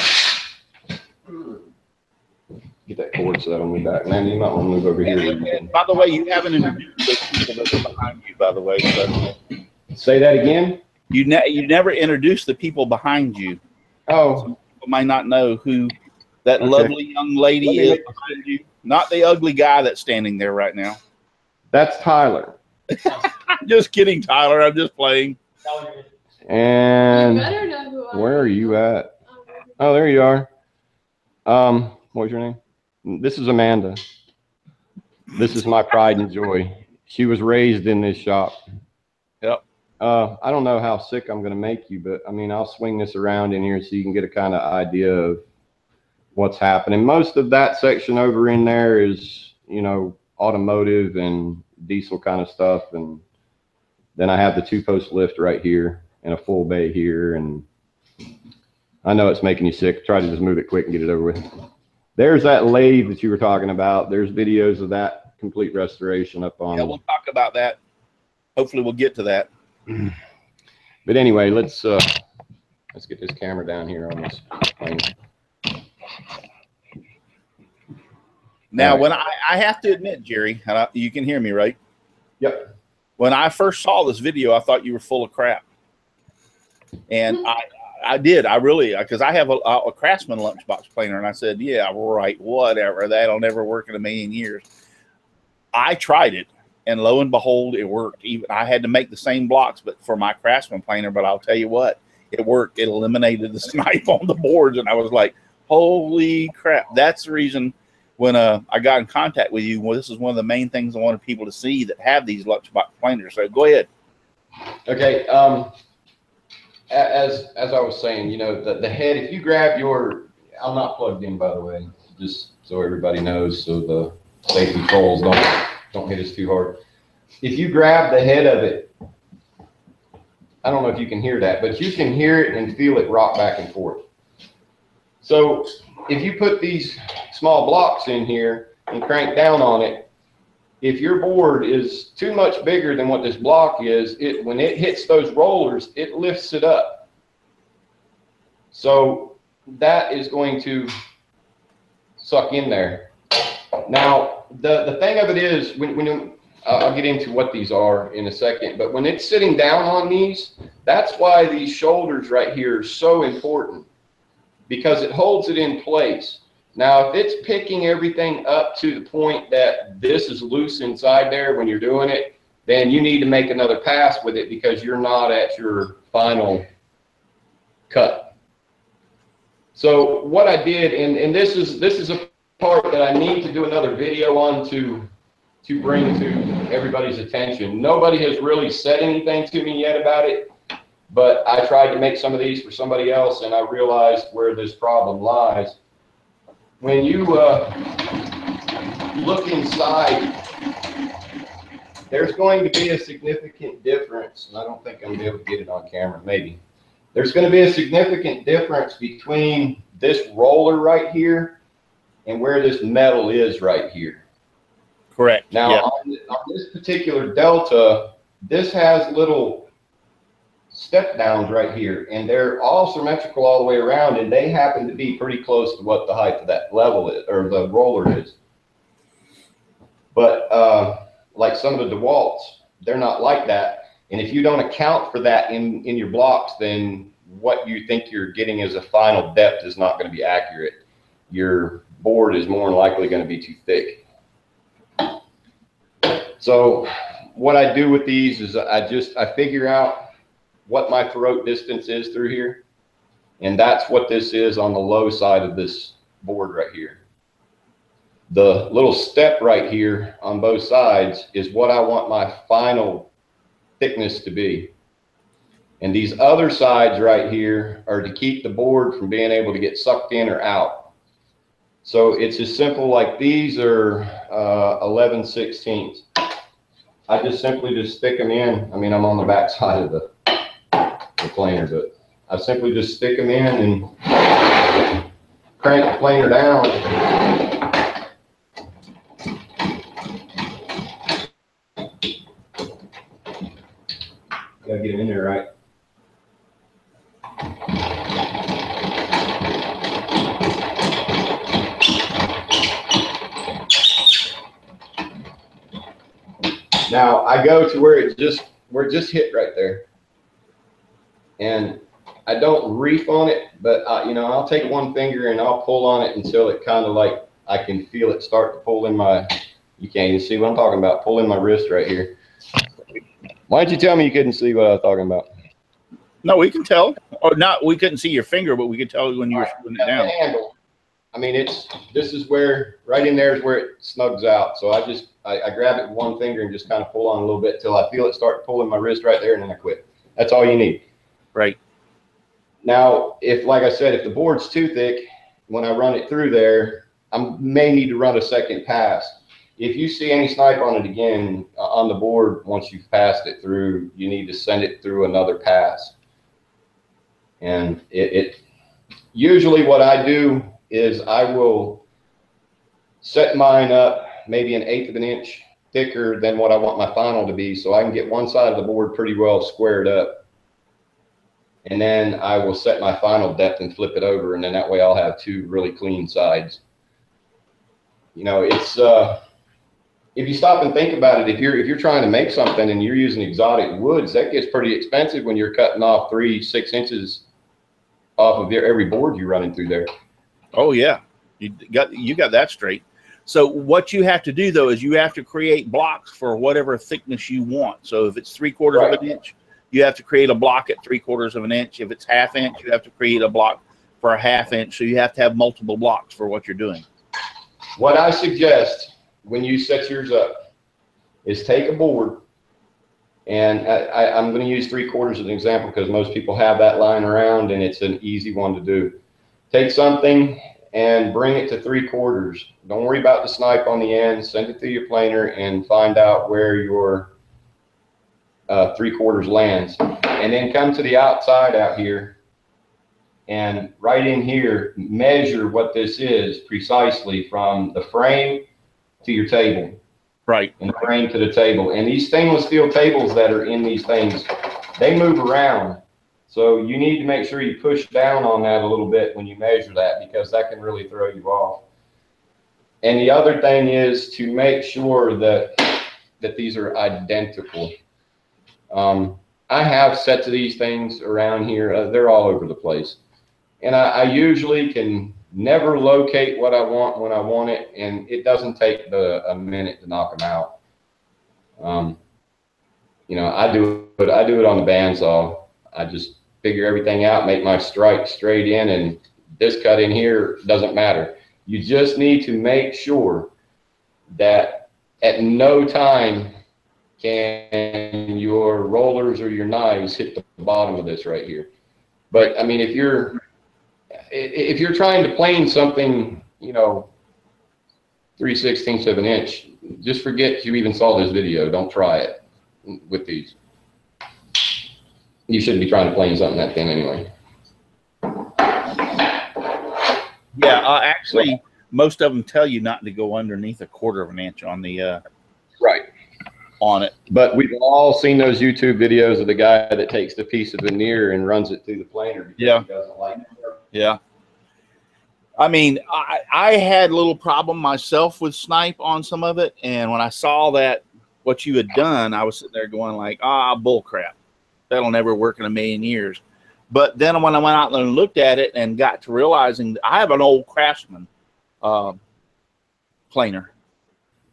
Get that cord so that'll move back. Man, you might want to move over here.
And by the way, you haven't introduced those people that are behind you, by the way. So.
Say that again?
You never introduced the people behind you.
Oh.
Some people might not know who that lovely young lady is behind you. Not the ugly guy that's standing there right now.
That's Tyler.
Just kidding, Tyler. I'm just playing.
And
You better know who I
where are you at? Oh, there you are. What's your name? This is Amanda. This is my pride and joy. She was raised in this shop.
Yep.
I don't know how sick I'm going to make you, but I mean, I'll swing this around in here so you can get a kind of idea of what's happening. Most of that section over in there is, you know, automotive and diesel kind of stuff. And then I have the 2-post lift right here and a full bay here. And I know it's making you sick. Try to just move it quick and get it over with. There's that lathe that you were talking about. There's videos of that complete restoration up on.
Yeah, we'll talk about that. Hopefully we'll get to that.
But anyway, let's get this camera down here on this plane.
Now,
right.
when I have to admit, Jerry, and you can hear me, right?
Yep.
When I first saw this video, I thought you were full of crap. And I did. I really, because I have a Craftsman lunchbox planer, and I said, yeah, right, whatever. That'll never work in a million years. I tried it, and lo and behold, it worked. Even I had to make the same blocks, but for my Craftsman planer. But I'll tell you what, it worked. It eliminated the snipe on the boards, and I was like, holy crap! That's the reason when I got in contact with you. Well, this is one of the main things I wanted people to see that have these lunchbox planers. So go ahead.
Okay. As I was saying, you know, the head, if you grab your, I'm not plugged in, by the way, just so everybody knows, so the safety trolls don't hit us too hard. If you grab the head of it, I don't know if you can hear that, but you can hear it and feel it rock back and forth. So if you put these small blocks in here and crank down on it, if your board is too much bigger than what this block is, when it hits those rollers, it lifts it up. So that is going to suck in there. Now, the thing of it is, when I'll get into what these are in a second, but when it's sitting down on these, that's why these shoulders right here are so important, because it holds it in place. Now, if it's picking everything up to the point that this is loose inside there when you're doing it, then you need to make another pass with it because you're not at your final cut. So what I did, and this is a part that I need to do another video on to bring to everybody's attention. Nobody has really said anything to me yet about it, but I tried to make some of these for somebody else, and I realized where this problem lies. When you look inside, there's going to be a significant difference, and I don't think I'm going to be able to get it on camera, maybe. There's going to be a significant difference between this roller right here and where this metal is right here.
Correct.
Now,
yeah.
on this particular Delta, this has little step downs right here, and they're all symmetrical all the way around, and they happen to be pretty close to what the height of that level is, or the roller is. But like some of the DeWalts, they're not like that. And if you don't account for that in your blocks, then what you think you're getting as a final depth is not going to be accurate. Your board is more than likely going to be too thick. So what I do with these is I figure out what my throat distance is through here. And that's what this is on the low side of this board right here. The little step right here on both sides is what I want my final thickness to be. And these other sides right here are to keep the board from being able to get sucked in or out. So it's as simple like these are 11/16. I just simply stick them in. I mean, I'm on the back side of the planer, but I simply just stick them in and crank the planer down. Gotta get them in there right. Now I go to where it just hit right there, and I don't reef on it, but you know, I'll take one finger and I'll pull on it until it kind of like I can feel it start to pull in my. You can't even see what I'm talking about. Pull in my wrist right here. Why didn't you tell me you couldn't see what I was talking about?
No, we can tell. Or not, we couldn't see your finger, but we could tell when you were putting it down.
Handle. I mean, this is where, right in there is where it snugs out. So I grab it with one finger and just kind of pull on a little bit till I feel it start pulling my wrist right there, and then I quit. That's all you need.
Right.
Now, like I said, if the board's too thick, when I run it through there, I may need to run a second pass. If you see any snipe on it again on the board, once you've passed it through, you need to send it through another pass. And usually what I do is I will set mine up maybe 1/8 of an inch thicker than what I want my final to be, so I can get one side of the board pretty well squared up. And then I will set my final depth and flip it over, and then that way I'll have two really clean sides. You know, it's if you stop and think about it, if you're trying to make something and you're using exotic woods, that gets pretty expensive when you're cutting off 3-6 inches off of every board you're running through there.
Oh yeah, you got that straight. So what you have to do though is you have to create blocks for whatever thickness you want. So if it's 3/4 of an inch, you have to create a block at 3/4 of an inch. If it's 1/2 inch, you have to create a block for a 1/2 inch. So you have to have multiple blocks for what you're doing.
What I suggest when you set yours up is take a board, and I'm going to use 3/4 as an example because most people have that lying around and it's an easy one to do. Take something and bring it to 3/4. Don't worry about the snipe on the end. Send it through your planer and find out where your 3/4 lands. And then come to the outside out here, and right in here, measure what this is precisely from the frame to your table.
Right.
And the frame to the table. And these stainless steel tables that are in these things, they move around. So you need to make sure you push down on that a little bit when you measure that, because that can really throw you off. And the other thing is to make sure that these are identical. I have sets of these things around here. They're all over the place. And I usually can never locate what I want when I want it, and it doesn't take a minute to knock them out. You know, I do it on the bandsaw. I just figure everything out, make my strike straight in, and this cut in here doesn't matter. You just need to make sure that at no time can your rollers or your knives hit the bottom of this right here. But I mean, if you're trying to plane something, you know, 3/16 of an inch, just forget you even saw this video. Don't try it with these. You shouldn't be trying to plane something that thin anyway.
Yeah, actually, most of them tell you not to go underneath 1/4 of an inch on the
right
on it.
But we've all seen those YouTube videos of the guy that takes the piece of veneer and runs it through the planer because
yeah.
he doesn't like it.
Yeah. I mean, I had a little problem myself with snipe on some of it, and when I saw that what you had done, I was sitting there going like, bull crap. That'll never work in a million years. But then when I went out and looked at it and got to realizing I have an old Craftsman planer.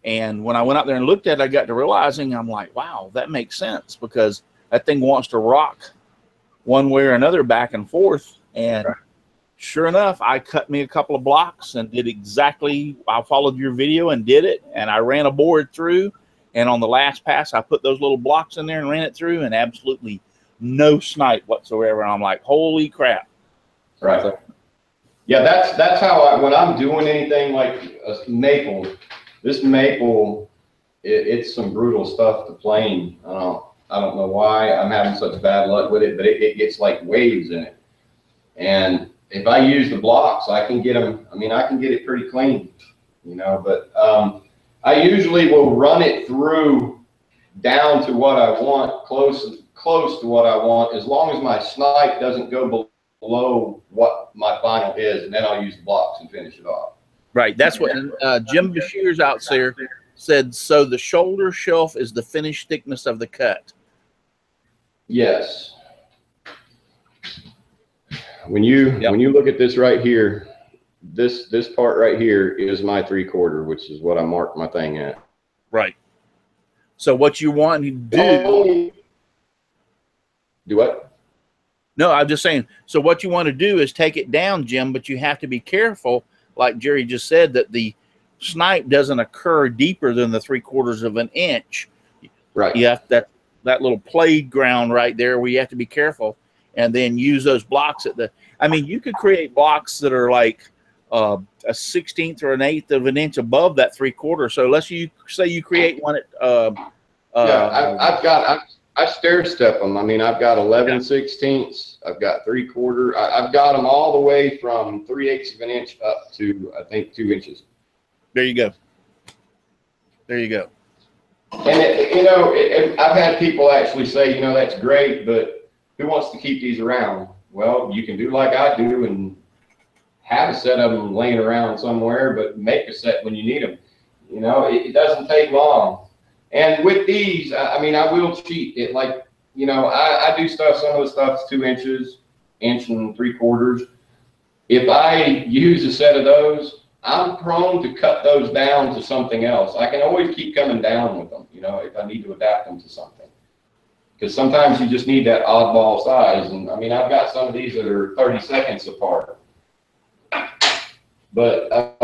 And when I went out there and looked at it, I got to realizing, I'm like, wow, that makes sense, because that thing wants to rock one way or another back and forth. And sure enough, I cut me a couple of blocks and did exactly, I followed your video and did it. And I ran a board through, and on the last pass, I put those little blocks in there and ran it through, and absolutely no snipe whatsoever. And I'm like, holy crap.
Right. So, yeah, that's how when I'm doing anything like a maple, this maple, it's some brutal stuff to plane. I don't know why I'm having such bad luck with it, but it gets like waves in it. And if I use the blocks, I can get them. I mean, I can get it pretty clean, you know. But I usually will run it through down to what I want, close to what I want, as long as my snipe doesn't go below what my final is, and then I'll use the blocks and finish it off.
Right. That's what Jim Bashir's out there said. So the shoulder shelf is the finished thickness of the cut.
Yes. When you look at this right here, this part right here is my 3/4, which is what I marked my thing at.
Right. So what you want to do
what?
No, I'm just saying. So what you want to do is take it down, Jim, but you have to be careful, like Jerry just said, that the snipe doesn't occur deeper than the 3/4 of an inch.
Right.
You have that little playground right there where you have to be careful, and then use those blocks at the. I mean, you could create blocks that are like a 1/16 or an 1/8 of an inch above that 3/4. So let's say you create one at.
I stair step them. I mean, I've got 11/16. I've got 3/4. I've got them all the way from 3/8 of an inch up to, I think, 2 inches.
There you go. There you go.
And I've had people actually say, that's great, but who wants to keep these around? Well, you can do like I do and have a set of them laying around somewhere, but make a set when you need them. It doesn't take long. And with these, I mean, I will cheat it. Like, I do stuff, some of the stuff's 2 inches, 1 3/4 inches. If I use a set of those, I'm prone to cut those down to something else. I can always keep coming down with them, if I need to adapt them to something. Because sometimes you just need that oddball size. And I mean, I've got some of these that are 30 seconds apart. But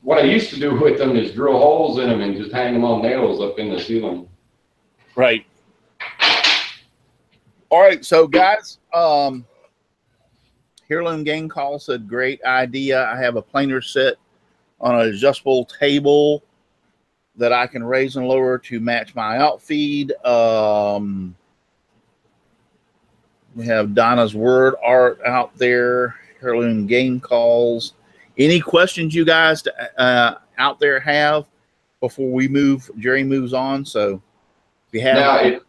what I used to do with them is drill holes in them and just hang them on nails up in the ceiling.
Right. All right, so guys, Heirloom Game Call said, great idea. I have a planer set on an adjustable table that I can raise and lower to match my outfeed. We have Donna's Word Art out there, Heirloom Game Calls. Any questions you guys out there have before we move? Jerry moves on. So if you have
now,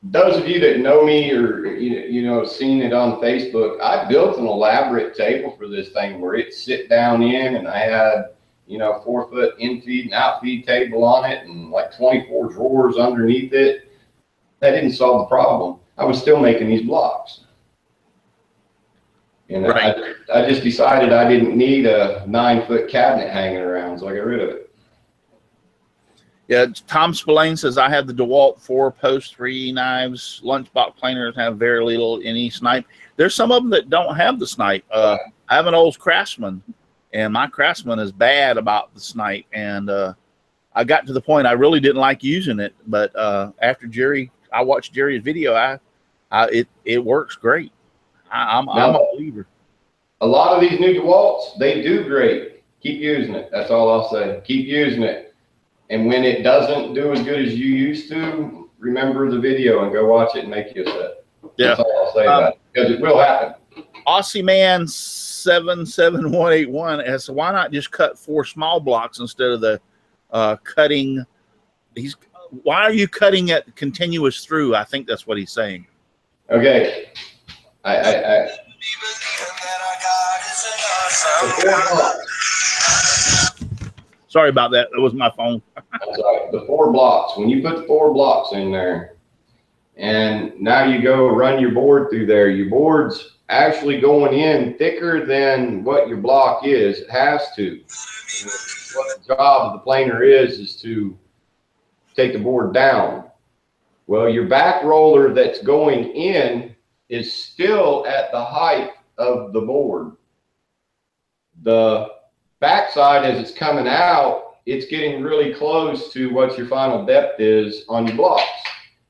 those of you that know me or seen it on Facebook, I built an elaborate table for this thing where it sit down in, and I had 4-foot in-feed and out-feed table on it, and like 24 drawers underneath it. That didn't solve the problem. I was still making these blocks. And
Right.
I just decided I didn't need a 9-foot cabinet hanging around, so I got rid of it.
Yeah, Tom Spillane says, I have the DeWalt 4-post 3 knives. Lunchbox planers have very little any snipe. There's some of them that don't have the snipe. I have an old Craftsman, and my Craftsman is bad about the snipe. And I got to the point I really didn't like using it. But after I watched Jerry's video, it works great. I'm a believer.
A lot of these new DeWalts, they do great. Keep using it. That's all I'll say. Keep using it. And when it doesn't do as good as you used to, remember the video and go watch it and make you a set.
Yeah.
That's all I'll say about it, because it will happen.
Aussie Man 77181 asks, why not just cut 4 small blocks instead of the cutting? Why are you cutting it continuous through? I think that's what he's saying.
Okay.
Sorry about that. That was my phone.
That's right. The 4 blocks. When you put the 4 blocks in there, and now you go run your board through there, your board's actually going in thicker than what your block is. It has to. What the job of the planer is to take the board down. Well, your back roller that's going in is still at the height of the board. The backside, as it's coming out, it's getting really close to what your final depth is on your blocks.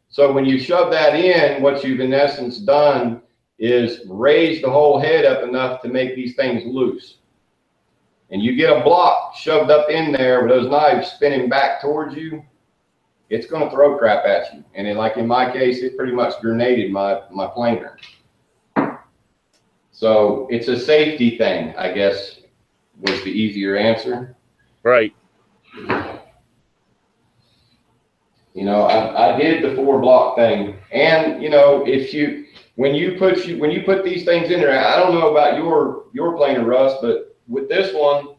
So when you shove that in, what you've in essence done is raise the whole head up enough to make these things loose. And you get a block shoved up in there with those knives spinning back towards you, it's going to throw crap at you. And like in my case, it pretty much grenaded my planer. So it's a safety thing, I guess, was the easier answer.
Right.
You know, I did the 4 block thing, and you know, when you put these things in there, I don't know about your planer, Russ, but with this one,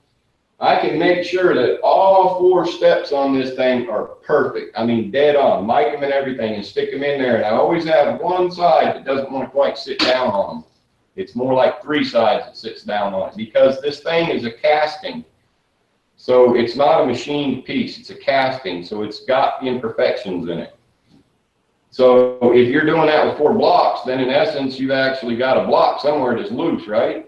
I can make sure that all 4 steps on this thing are perfect. I mean, dead on. Mic them and everything, and stick them in there. And I always have one side that doesn't want to quite sit down on them. It's more like 3 sides that sits down on it, because this thing is a casting. So it's not a machined piece, it's a casting, so it's got imperfections in it. So if you're doing that with 4 blocks, then in essence, you've actually got a block somewhere that's loose, right?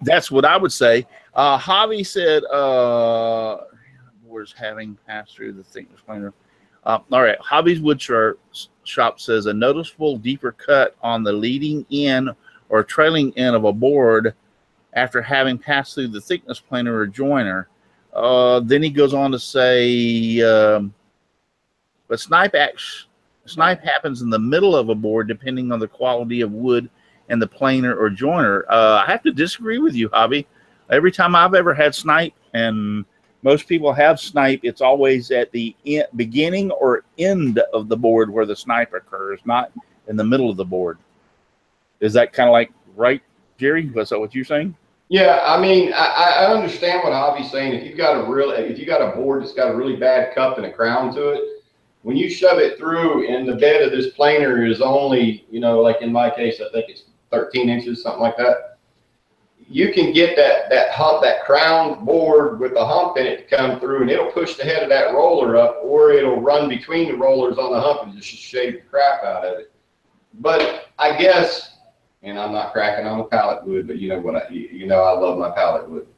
That's what I would say. Javi said, boards having passed through the thickness planer. All right, Javi's wood shop says a noticeable deeper cut on the leading end or trailing end of a board after having passed through the thickness planer or joiner. Then he goes on to say, but snipe happens in the middle of a board depending on the quality of wood and the planer or joiner. I have to disagree with you, Javi. Every time I've ever had snipe, and most people have snipe, it's always at the beginning or end of the board where the snipe occurs, not in the middle of the board. Is that kind of like right, Jerry? Was that what you're saying?
Yeah, I mean, I understand what Javi's saying. If you've got a board that's got a really bad cup and a crown to it, when you shove it through and the bed of this planer is only, you know, like in my case, I think it's 13 inches, something like that. You can get that hump, that crown board with a hump in it to come through, and it'll push the head of that roller up, or it'll run between the rollers on the hump and just shave the crap out of it. But I guess, and I'm not cracking on the pallet wood, but you know what I love my pallet wood.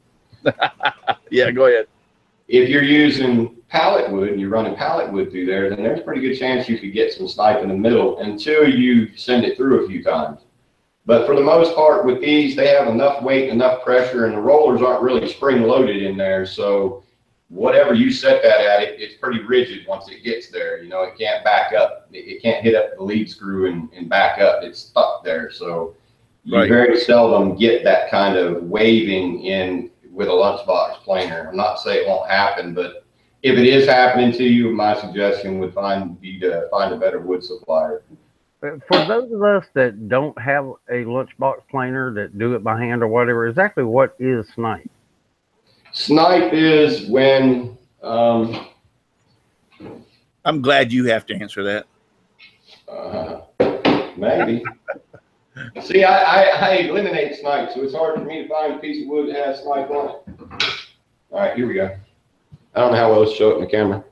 Yeah, go ahead.
If you're using pallet wood and you're running pallet wood through there, then there's a pretty good chance you could get some snipe in the middle until you send it through a few times. But for the most part with these, they have enough weight, enough pressure, and the rollers aren't really spring loaded in there. So whatever you set that at, it's pretty rigid once it gets there. You know, it can't back up. It can't hit up the lead screw and back up. It's stuck there. So you very seldom get that kind of waving in with a lunchbox planer. I'm not saying it won't happen, but if it is happening to you, my suggestion would be to find a better wood supplier.
For those of us that don't have a lunchbox planer, that do it by hand or whatever, exactly what is snipe?
Snipe is when...
I'm glad you have to answer that.
Maybe. See, I eliminate snipe, so it's hard for me to find a piece of wood that has snipe on it. All right, here we go. I don't know how well to show it in the camera,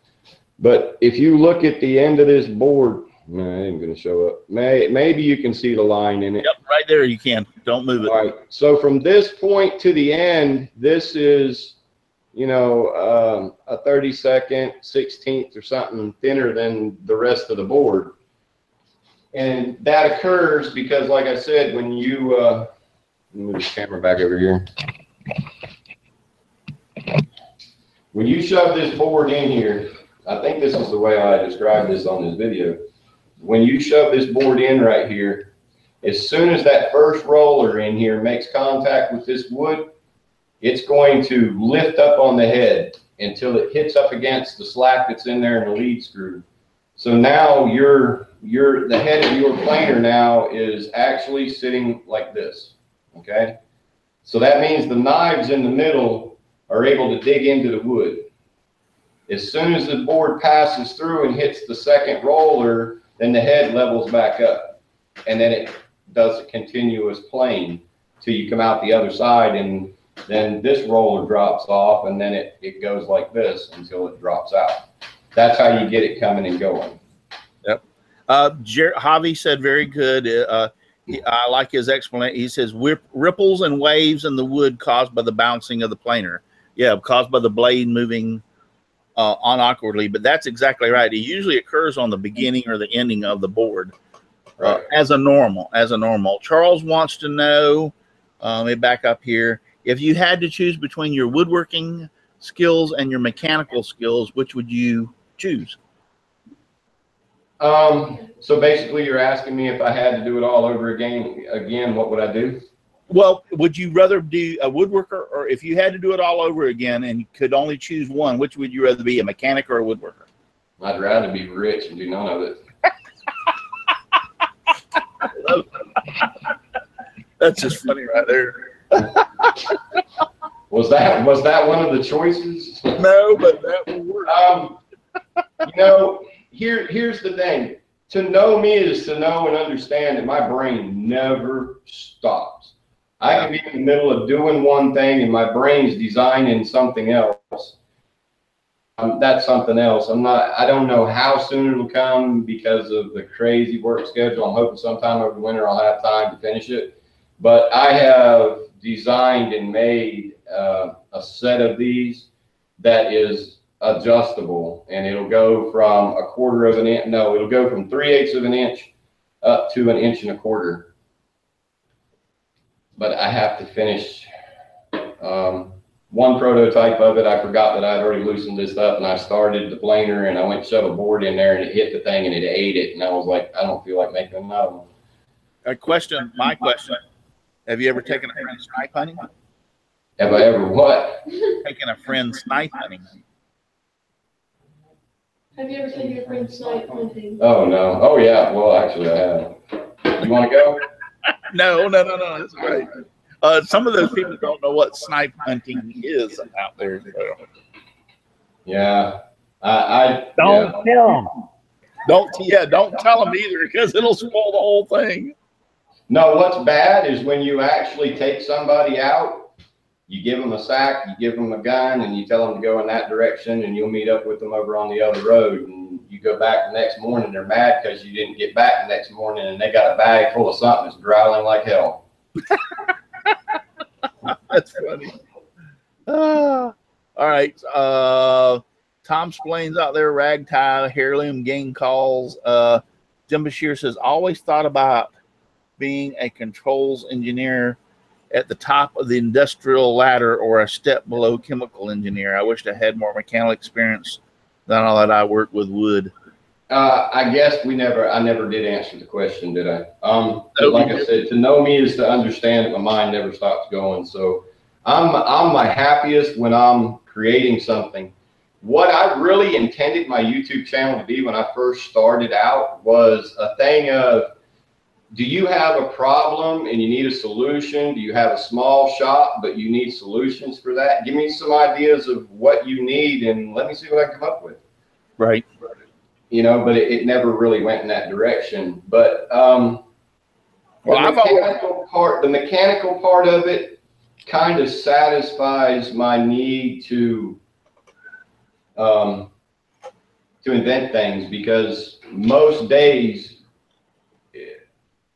but if you look at the end of this board, no, it ain't going to show up. Maybe you can see the line in it.
Yep, right there you can. Don't move it.
All right, so from this point to the end, this is, you know, a 32nd, 16th or something thinner than the rest of the board. And that occurs because, like I said, when you, let me move this camera back over here. When you shove this board in here, I think this is the way I described this on this video. When you shove this board in right here, as soon as that first roller in here makes contact with this wood, it's going to lift up on the head until it hits up against the slack that's in there in the lead screw. So now the head of your planer now is actually sitting like this, okay? So that means the knives in the middle are able to dig into the wood. As soon as the board passes through and hits the second roller, then the head levels back up, and then it does a continuous plane till you come out the other side, and then this roller drops off, and then it goes like this until it drops out. That's how you get it coming and going.
Yep. Javi said very good. I like his explanation. He says ripples and waves in the wood caused by the bouncing of the planer. Yeah, caused by the blade moving on awkwardly. But that's exactly right. It usually occurs on the beginning or the ending of the board, right, as a normal. Charles wants to know. Let me back up here. If you had to choose between your woodworking skills and your mechanical skills, which would you choose?
So basically you're asking me if I had to do it all over again, what would I do?
Well, would you rather be a woodworker, or if you had to do it all over again and you could only choose one, which would you rather be, a mechanic or a woodworker?
I'd rather be rich and do none of it.
That's just funny right there.
Was that one of the choices?
No, but that would work.
You know, here's the thing. To know me is to know and understand that my brain never stops. I can be in the middle of doing one thing and my brain's designing something else. That's something else. I don't know how soon it'll come because of the crazy work schedule. I'm hoping sometime over the winter I'll have time to finish it. But I have designed and made a set of these that is adjustable, and it'll go from a quarter of an inch. No, it'll go from 3/8 of an inch up to 1 1/4 inches. But I have to finish one prototype of it. I forgot that I'd already loosened this up, and I started the planer, and I went to shove a board in there, and it hit the thing, and it ate it. And I was like, I don't feel like making another one.
My question. Have you ever taken a friend snipe hunting?
Have I ever what?
Taken a friend snipe hunting.
Have you ever taken a friend snipe hunting?
Oh, no. Oh, yeah. Well, actually, I have. You want to go?
No. That's great. Some of those people don't know what snipe hunting is out there. So.
Yeah.
Don't tell them.
Don't tell them either, because it'll spoil the whole thing.
No, what's bad is when you actually take somebody out, you give them a sack, you give them a gun, and you tell them to go in that direction, and you'll meet up with them over on the other road. And you go back the next morning, they're mad because you didn't get back the next morning, and they got a bag full of something that's growling like hell.
That's funny. All right. Tom Splains out there, ragtime, heirloom, gang calls. Jim Bashir says, always thought about being a controls engineer at the top of the industrial ladder or a step below chemical engineer. I wished I had more mechanical experience than all that I worked with wood.
I guess I never did answer the question, did I? Like I said, to know me is to understand that my mind never stops going. So I'm my happiest when I'm creating something. What I really intended my YouTube channel to be when I first started out was a thing of, do you have a problem and you need a solution? Do you have a small shop but you need solutions for that? Give me some ideas of what you need and let me see what I can come up with.
Right.
You know, but it never really went in that direction. But
Well,
the mechanical part of it kind of satisfies my need to invent things, because most days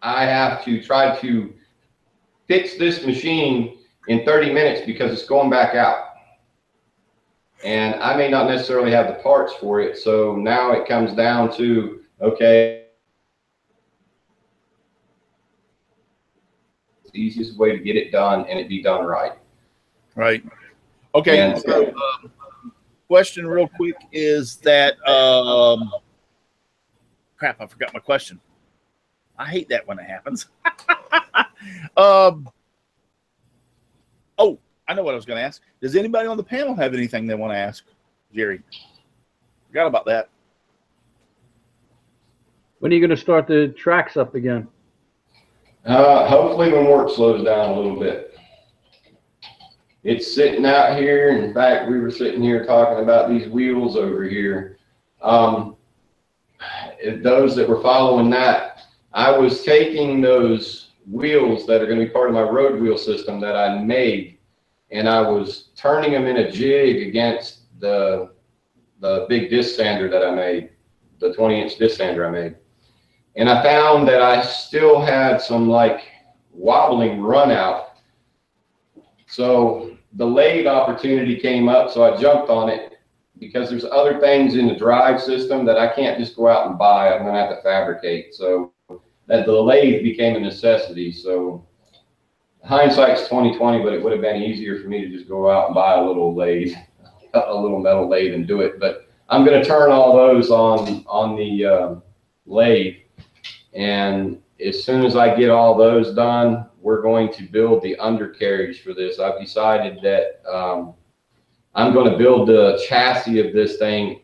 I have to try to fix this machine in 30 minutes because it's going back out. And I may not necessarily have the parts for it. So now it comes down to, okay, the easiest way to get it done and it be done right.
Right. Okay.
And
so, question real quick is that, crap, I forgot my question. I hate that when it happens. Oh, I know what I was going to ask. Does anybody on the panel have anything they want to ask Jerry? Forgot about that.
When are you going to start the tracks up again?
Hopefully when work slows down a little bit. It's sitting out here. In fact, we were sitting here talking about these wheels over here. Those that were following that, I was taking those wheels that are going to be part of my road wheel system that I made, and I was turning them in a jig against the big disc sander that I made, the 20-inch disc sander I made. And I found that I still had some like wobbling run out. So the lathe opportunity came up, so I jumped on it, because there's other things in the drive system that I can't just go out and buy. I'm gonna have to fabricate. So that the lathe became a necessity. So hindsight's 20/20, but it would have been easier for me to just go out and buy a little lathe, a little metal lathe, and do it. But I'm going to turn all those on the lathe, and as soon as I get all those done, we're going to build the undercarriage for this. I've decided that I'm going to build the chassis of this thing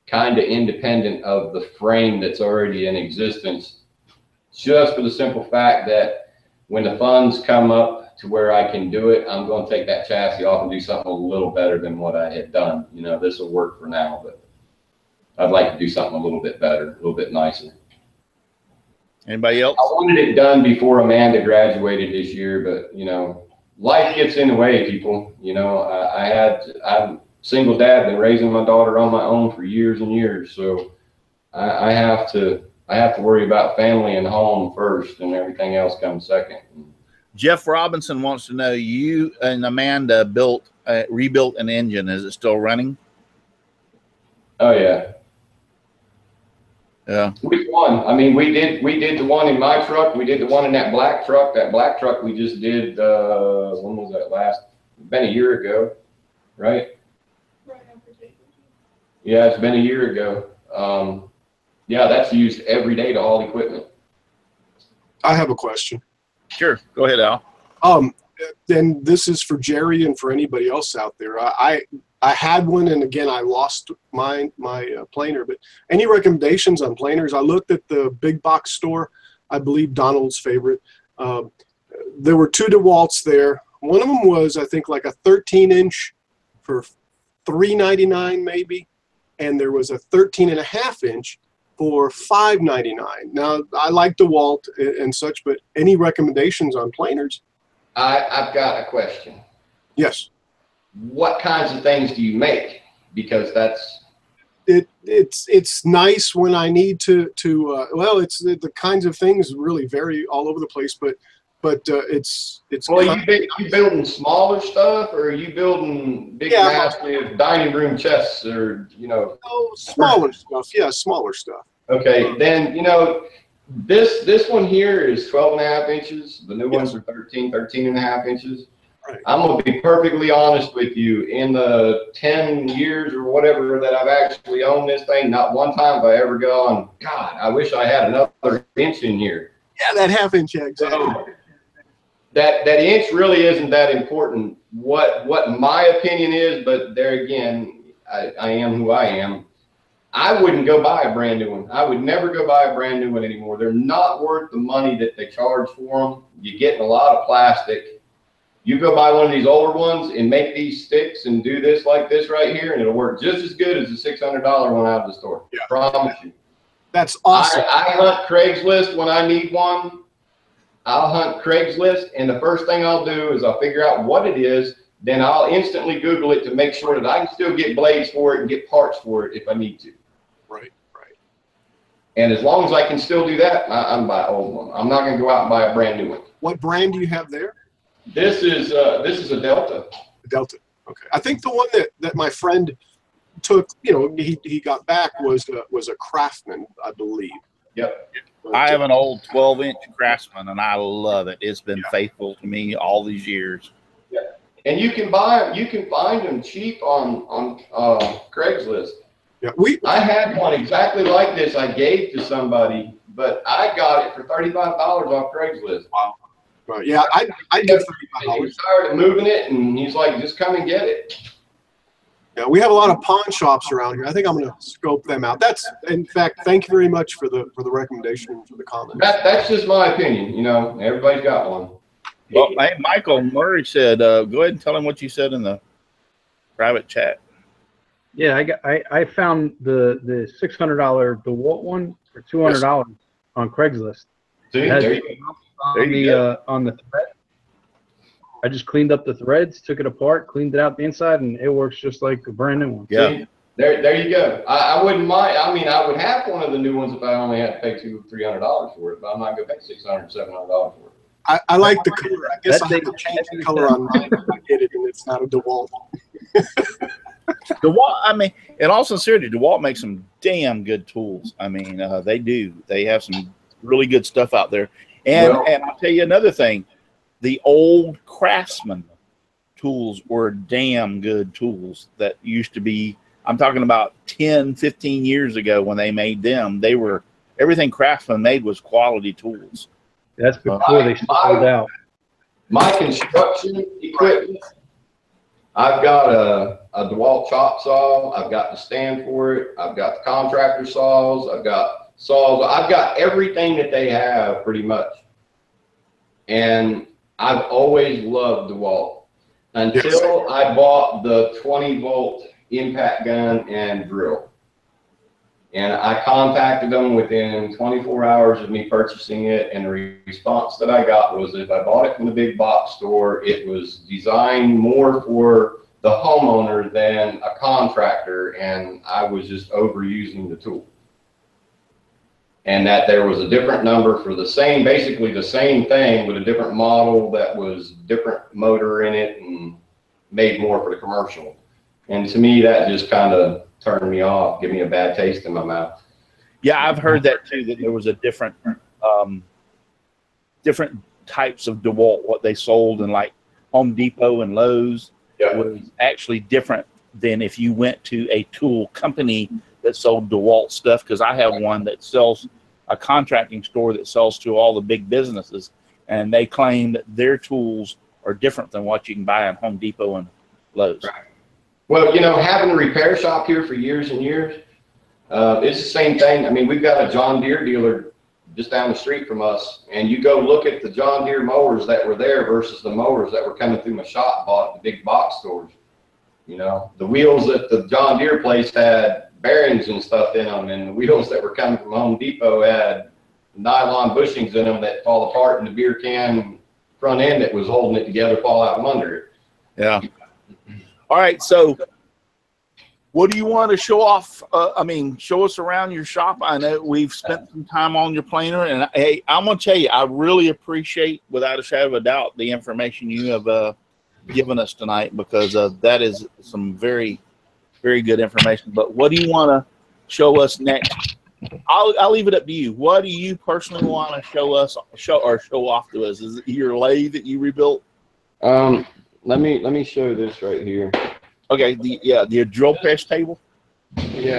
kind of independent of the frame that's already in existence, just for the simple fact that when the funds come up to where I can do it, I'm going to take that chassis off and do something a little better than what I had done. You know, this will work for now, but I'd like to do something a little bit better, a little bit nicer.
Anybody else?
I wanted it done before Amanda graduated this year, but you know, life gets in the way, people. You know, I'm a single dad, been raising my daughter on my own for years and years, so I have to worry about family and home first, and everything else comes second.
Jeff Robinson wants to know, you and Amanda rebuilt an engine. Is it still running?
Oh yeah.
Yeah.
Which one? I mean, we did the one in my truck. We did the one in that black truck. That black truck we just did. When was that last? Been a year ago, right? Yeah, it's been a year ago. Yeah, that's used every day to haul equipment.
I have a question.
Sure, go ahead, Al.
And this is for Jerry and for anybody else out there. I had one, and again, I lost my planer. But any recommendations on planers? I looked at the big box store, I believe Donald's favorite. There were two DeWalt's there. One of them was, I think, like a 13-inch for $3.99 maybe, and there was a 13.5-inch for $5.99. Now, I like DeWalt and such, but any recommendations on planers?
I've got a question.
Yes.
What kinds of things do you make? Because that's
it's nice when I need to well, it's the kinds of things really vary all over the place, but it's
well, you building smaller stuff, or are you building big massive dining room chests, or you know?
Oh, smaller stuff. Yeah, smaller stuff.
Okay, then you know this one here is 12.5 inches. The new ones are 13.5 inches.
Right.
I'm gonna be perfectly honest with you. In the 10 years or whatever that I've actually owned this thing, not one time have I ever gone, God, I wish I had another inch in here.
Yeah, that half-inch, yeah, exactly.
So, that inch really isn't that important. What my opinion is, but there again, I am who I am. I wouldn't go buy a brand new one. I would never go buy a brand new one anymore. They're not worth the money that they charge for them. You're getting a lot of plastic. You go buy one of these older ones and make these sticks and do this like this right here, and it'll work just as good as the $600 one out of the store. Yeah. Promise you.
That's awesome.
I hunt Craigslist when I need one. I'll hunt Craigslist, and the first thing I'll do is I'll figure out what it is. Then I'll instantly Google it to make sure that I can still get blades for it and get parts for it if I need to.
Right.
And as long as I can still do that, I'm buy an old one. I'm not going to go out and buy a brand new one.
What brand do you have there?
This is a Delta.
Delta. Okay. I think the one that my friend took, he got back was a Craftsman, I believe.
Yep.
I have an old 12-inch Craftsman, and I love it. It's been faithful to me all these years.
Yeah. And you can buy them. You can find them cheap on Craigslist.
Yeah,
I had one exactly like this. I gave to somebody, but I got it for $35 off Craigslist.
Wow. Right. Yeah, I did $35.
He was tired of moving it, and he's like, "Just come and get it."
Yeah, we have a lot of pawn shops around here. I think I'm going to scope them out. That's, in fact, thank you very much for the recommendation and for the comments.
That's just my opinion. Everybody's got one.
Well, hey, Michael Murray said, go ahead and tell him what you said in the private chat.
Yeah, I found the $600 DeWalt one for $200 on Craigslist.
See,
On the thread. I just cleaned up the threads, took it apart, cleaned it out the inside, and it works just like a brand new one.
Yeah.
See, there you go. I wouldn't mind. I mean, I would have one of the new ones if I only had to pay $200-$300 for it, but I'm not going to pay $600-$700 for it.
I like the color. I guess I have to change the color on mine if I get it and it's not a DeWalt.
DeWalt, I mean, in all sincerity, DeWalt makes some damn good tools. I mean, they do. They have some really good stuff out there. And I'll tell you another thing. The old Craftsman tools were damn good tools that used to be, I'm talking about 10, 15 years ago when they made them. They were, everything Craftsman made was quality tools.
That's before they sold out.
My construction equipment, I've got a DeWalt chop saw. I've got the stand for it. I've got the contractor saws. I've got saws. I've got everything that they have pretty much. And I've always loved DeWalt until I bought the 20-volt impact gun and drill. And I contacted them within 24 hours of me purchasing it, and the response that I got was if I bought it from the big box store, it was designed more for the homeowner than a contractor, and I was just overusing the tool. And that there was a different number for the same, basically the same thing with a different model that was different motor in it and made more for the commercial. And to me, that just kind of turned me off, give me a bad taste in my mouth.
Yeah, I've heard that too, that there was a different types of DeWalt, what they sold in like Home Depot and Lowe's was actually different than if you went to a tool company that sold DeWalt stuff, because I have one that sells, a contracting store that sells to all the big businesses, and they claim that their tools are different than what you can buy in Home Depot and Lowe's.
Right. Well, having a repair shop here for years and years, it's the same thing. I mean, we've got a John Deere dealer just down the street from us, and you go look at the John Deere mowers that were there versus the mowers that were coming through my shop bought at the big box stores. The wheels at the John Deere place had bearings and stuff in them, and the wheels that were coming from Home Depot had nylon bushings in them that fall apart, and the beer can front end that was holding it together fall out from under it.
Yeah. All right, so what do you want to show off? Show us around your shop. I know we've spent some time on your planer, and hey, I'm going to tell you, I really appreciate, without a shadow of a doubt, the information you have given us tonight, because that is some very, very good information. But what do you want to show us next? I'll leave it up to you. What do you personally want to show off to us? Is it your lathe that you rebuilt?
Let me show this right here.
Okay, the drill press table.
Yeah,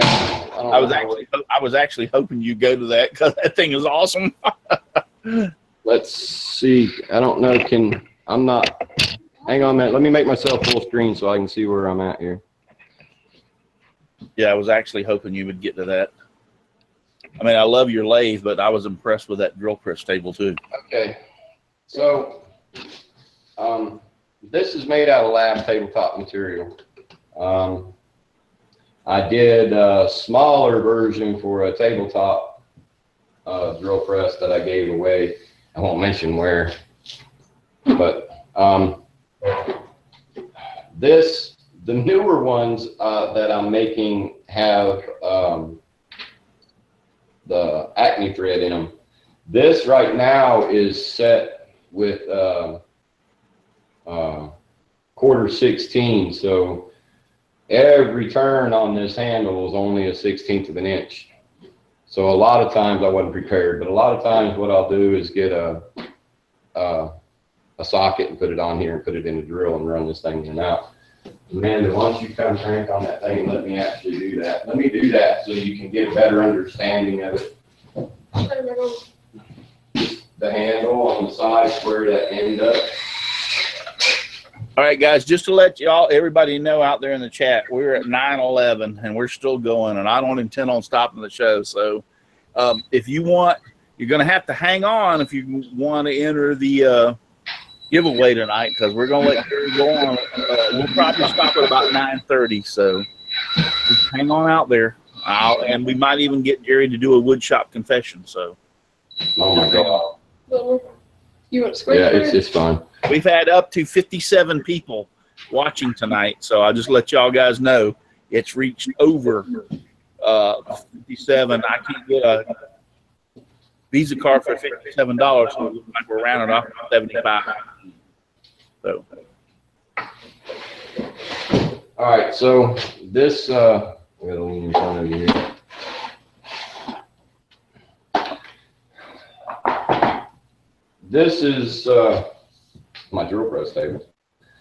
I was actually hoping you'd go to that, because that thing is awesome.
Let's see. I don't know. Hang on a minute. Let me make myself full screen so I can see where I'm at here.
Yeah, I was actually hoping you would get to that. I mean, I love your lathe, but I was impressed with that drill press table too.
Okay, so this is made out of lab tabletop material. I did a smaller version for a tabletop drill press that I gave away. I won't mention where, but the newer ones that I'm making have the Acme thread in them. This right now is set with quarter 16, so every turn on this handle is only a 1/16 of an inch. So a lot of times I wasn't prepared, but a lot of times what I'll do is get a socket and put it on here and put it in the drill and run this thing in and out. Amanda, why don't you come crank on that thing and let me actually do that. Let me do that so you can get a better understanding of it. The handle on the side where that end up.
All right, guys, just to let everybody know out there in the chat, we're at 9:11 and we're still going, and I don't intend on stopping the show. So if you want, you're going to have to hang on if you want to enter the giveaway tonight, because we're going to let Jerry go on. We'll probably stop at about 9:30, so just hang on out there. And we might even get Jerry to do a woodshop confession. So.
Oh, my God.
You want to squeeze?
Yeah, it's fine.
We've had up to 57 people watching tonight, so I'll just let y'all guys know it's reached over 57. I can't get a Visa card for $57, so it looks like we're rounding off to 75. So,
all right, so this we got to lean in front of you here. This is my drill press table.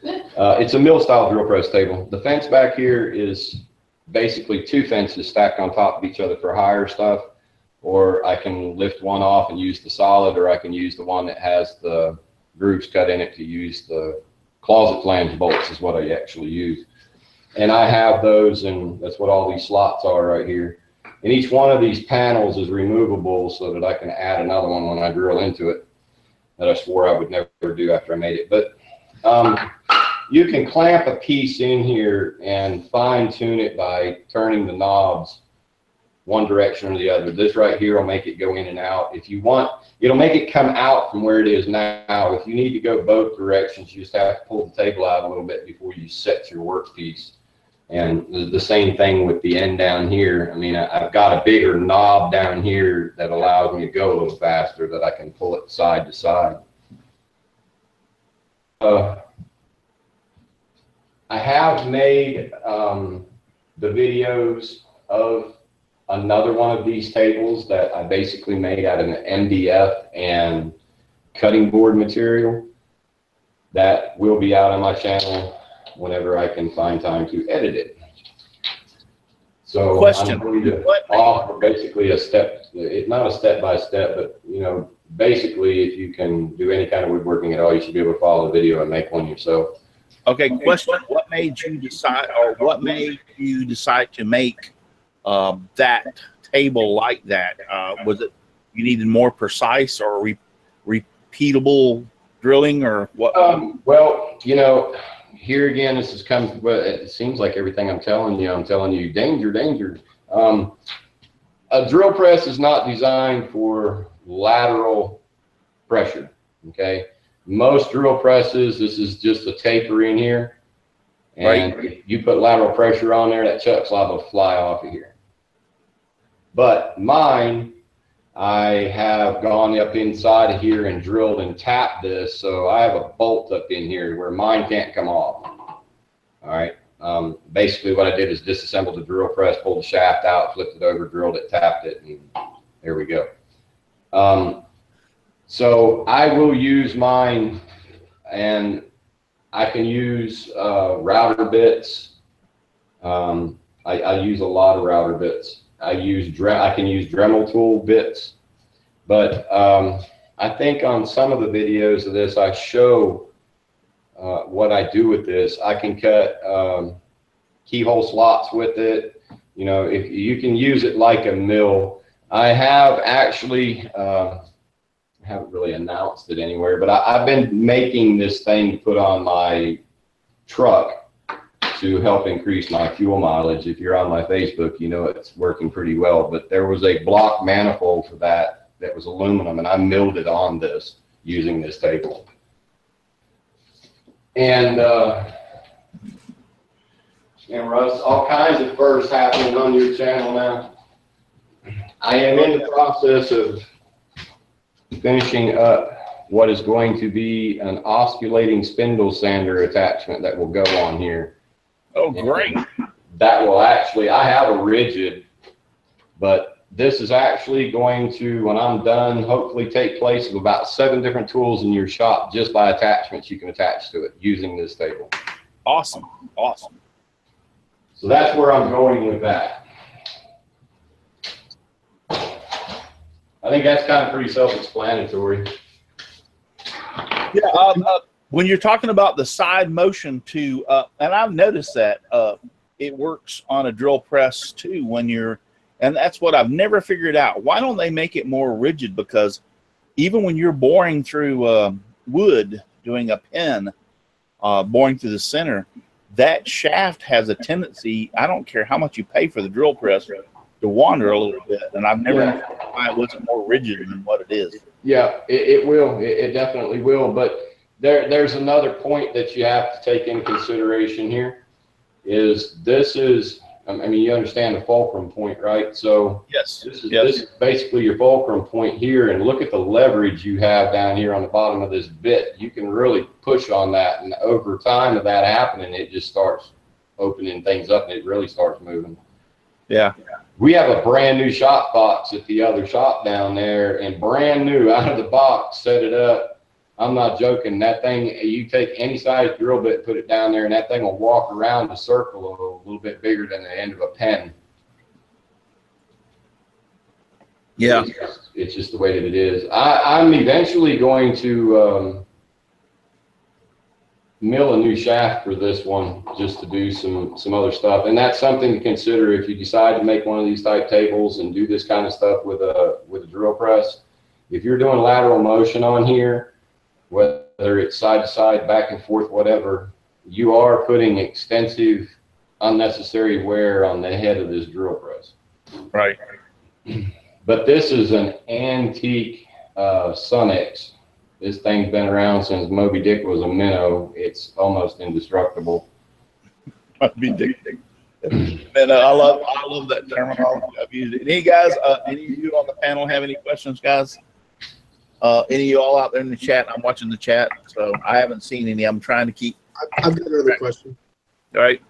It's a mill style drill press table. The fence back here is basically two fences stacked on top of each other for higher stuff, or I can lift one off and use the solid, or I can use the one that has the grooves cut in it to use the closet flange bolts is what I actually use. And I have those, and that's what all these slots are right here. And each one of these panels is removable so that I can add another one when I drill into it, that I swore I would never do after I made it. But you can clamp a piece in here and fine tune it by turning the knobs one direction or the other. This right here will make it go in and out. If you want, it'll make it come out from where it is now. If you need to go both directions, you just have to pull the table out a little bit before you set your workpiece. And the same thing with the end down here. I mean, I've got a bigger knob down here that allows me to go a little faster, that I can pull it side to side. I have made the videos of another one of these tables that I basically made out of an MDF and cutting board material. That will be out on my channel whenever I can find time to edit it. So I'm going to offer basically a step, not a step-by-step, but you know, basically if you can do any kind of woodworking at all, you should be able to follow the video and make one yourself.
Okay, question. What made you decide, or what made you decide to make that table like that? Was it you needed more precise or repeatable drilling, or what?
Well, you know, here again, this is coming. Well, it seems like everything I'm telling you, danger, danger. A drill press is not designed for lateral pressure. Okay, most drill presses, this is just a taper in here, and if you put lateral pressure on there, that chuck's liable to fly off of here. But mine, I have gone up inside of here and drilled and tapped this, so I have a bolt up in here where mine can't come off. All right. Basically what I did is disassembled the drill press, pulled the shaft out, flipped it over, drilled it, tapped it, and there we go. So I will use mine, and I can use router bits. I use a lot of router bits. I can use Dremel tool bits, but I think on some of the videos of this, I show what I do with this. I can cut keyhole slots with it. You know, if you can use it like a mill. I have actually, haven't really announced it anywhere, but I've been making this thing to put on my truck to help increase my fuel mileage. If you're on my Facebook, you know it's working pretty well. But there was a block manifold for that was aluminum, and I milled it on this. using this table. And Russ, all kinds of firsts happening on your channel now. I am in the process of finishing up what is going to be an osculating spindle sander attachment that will go on here.
Oh, great.
That will actually, I have a rigid, but this is actually going to, when I'm done, hopefully take place of about 7 different tools in your shop just by attachments you can attach to it using this table.
Awesome. Awesome.
So that's where I'm going with that. I think that's kind of pretty self-explanatory.
Yeah, when you're talking about the side motion too, and I've noticed that it works on a drill press too when you're, and that's what I've never figured out. Why don't they make it more rigid? Because even when you're boring through wood, doing a pin, boring through the center, that shaft has a tendency, I don't care how much you pay for the drill press, to wander a little bit, and I've never known why it wasn't more rigid than what it is.
Yeah, it will. It definitely will. But there's another point that you have to take in consideration here. Is this is, I mean, you understand the fulcrum point, right? So
yes,
this is basically your fulcrum point here, and look at the leverage you have down here on the bottom of this bit. You can really push on that, and over time of that happening, it just starts opening things up, and it really starts moving.
Yeah.
We have a brand new shop box at the other shop down there, and brand new out of the box, set it up. I'm not joking. That thing, you take any size drill bit, put it down there, and that thing will walk around the circle a little bit bigger than the end of a pen.
Yeah.
It's just the way that it is. I'm eventually going to mill a new shaft for this one just to do some other stuff, and that's something to consider if you decide to make one of these type tables and do this kind of stuff with a drill press. If you're doing lateral motion on here, whether it's side to side, back and forth, whatever, you are putting extensive unnecessary wear on the head of this drill press.
Right.
But this is an antique Sunex. This thing's been around since Moby Dick was a minnow. It's almost indestructible.
Moby Dick. And I love that terminology. I've used it. Any guys, any of you on the panel have any questions, guys? Any of you all out there in the chat? I'm watching the chat, so I haven't seen any. I'm trying to keep.
I've got another question.
All right.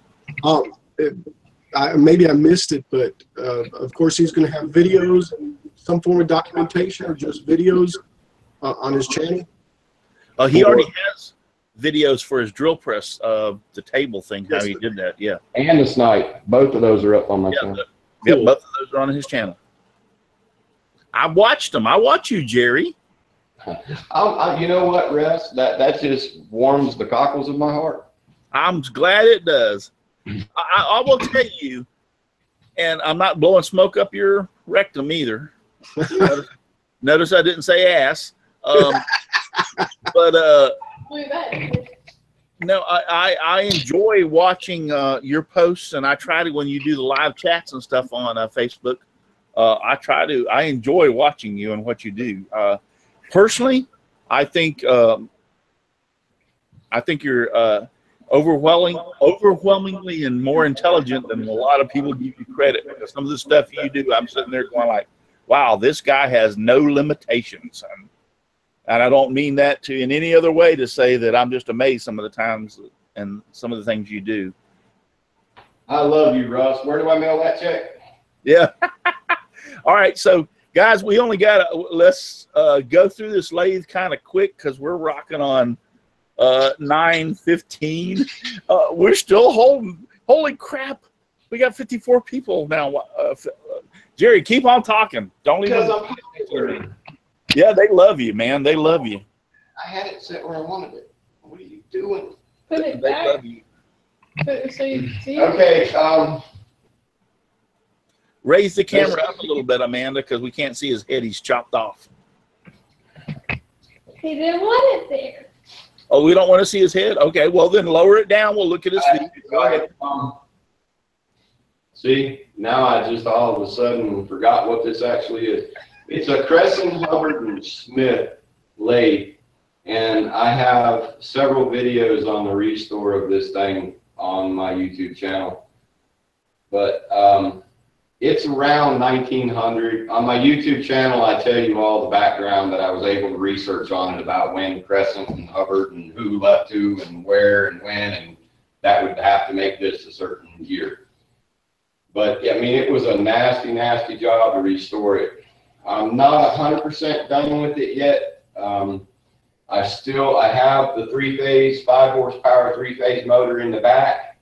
Maybe I missed it, but of course he's going to have videos and some form of documentation, or just videos on his channel.
He already has videos for his drill press, the table thing, how he did that. Yeah.
And the snipe. Both of those are up on my channel.
Yep, both of those are on his channel. I watched them. I watch you, Jerry.
You know what, Russ? That just warms the cockles of my heart.
I'm glad it does. I will tell you, and I'm not blowing smoke up your rectum either. Notice I didn't say ass. But no, I enjoy watching your posts, and I try to, when you do the live chats and stuff on Facebook, I enjoy watching you and what you do. Personally, I think you're overwhelmingly and more intelligent than a lot of people give you credit, because some of the stuff you do, I'm sitting there going like, wow, this guy has no limitations. And I don't mean that in any other way to say that I'm just amazed some of the times and some of the things you do.
I love you, Russ. Where do I mail that check?
Yeah. All right. So, guys, we only got let's go through this lathe kind of quick because we're rocking on 9:15. We're still holding. Holy crap. We got 54 people now. Jerry, keep on talking. Don't even. Yeah, they love you, man. They love you.
I had it set where I wanted it. What are you doing?
Put it
They
back.
love you.
So you see.
Okay.
Raise the camera up a little bit, Amanda, because we can't see his head. He's chopped off.
He didn't want it there.
Oh, we don't want to see his head? Okay, well, then lower it down. We'll look at his feet. Go ahead.
See, now I just all of a sudden forgot what this actually is. It's a Crescent Hubbard and Smith lathe And I have several videos on the restore of this thing on my YouTube channel. But it's around 1900. On my YouTube channel, I tell you all the background that I was able to research on it about when Crescent and Hubbard and who left who and where and when, and that would have to make this a certain year. But yeah, I mean, it was a nasty, nasty job to restore it. I'm not 100% done with it yet. I have the 3-phase, 5-horsepower 3-phase motor in the back.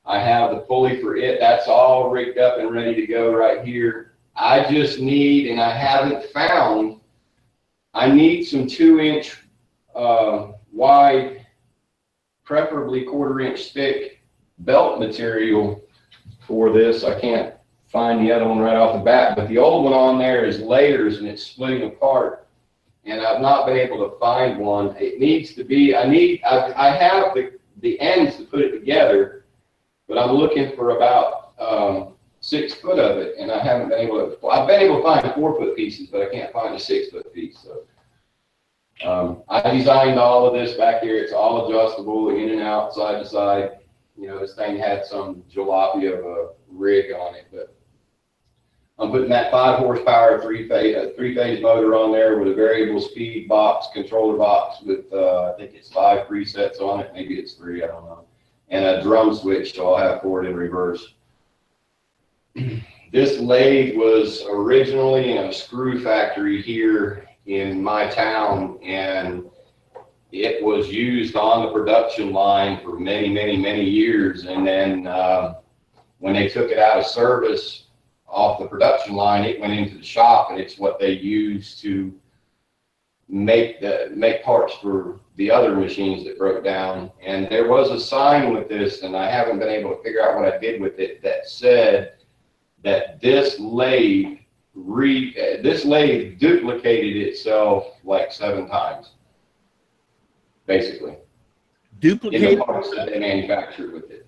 I have the pulley for it. That's all rigged up and ready to go right here. I just need, and I haven't found, I need some 2-inch wide, preferably 1/4-inch thick belt material for this. I can't find the other one right off the bat, but the old one on there is layers and it's splitting apart, and I've not been able to find one. It needs to be, I have the ends to put it together, but I'm looking for about 6 foot of it, and I haven't been able to, I've been able to find 4-foot pieces, but I can't find a 6-foot piece. So I designed all of this back here. It's all adjustable, in and out, side to side. You know, this thing had some jalopy of a rig on it, but I'm putting that 5-horsepower 3-phase motor on there with a variable speed box, controller box with, I think it's 5 presets on it. Maybe it's 3, I don't know. And a drum switch, so I'll have forward and reverse. This lathe was originally in a screw factory here in my town, and it was used on the production line for many, many, many years. And then when they took it out of service off the production line, it went into the shop, and it's what they used to make parts for the other machines that broke down. And there was a sign with this, and I haven't been able to figure out what I did with it, that said that this lathe duplicated itself like 7 times. Basically, duplicated in the parts that they manufactured with it.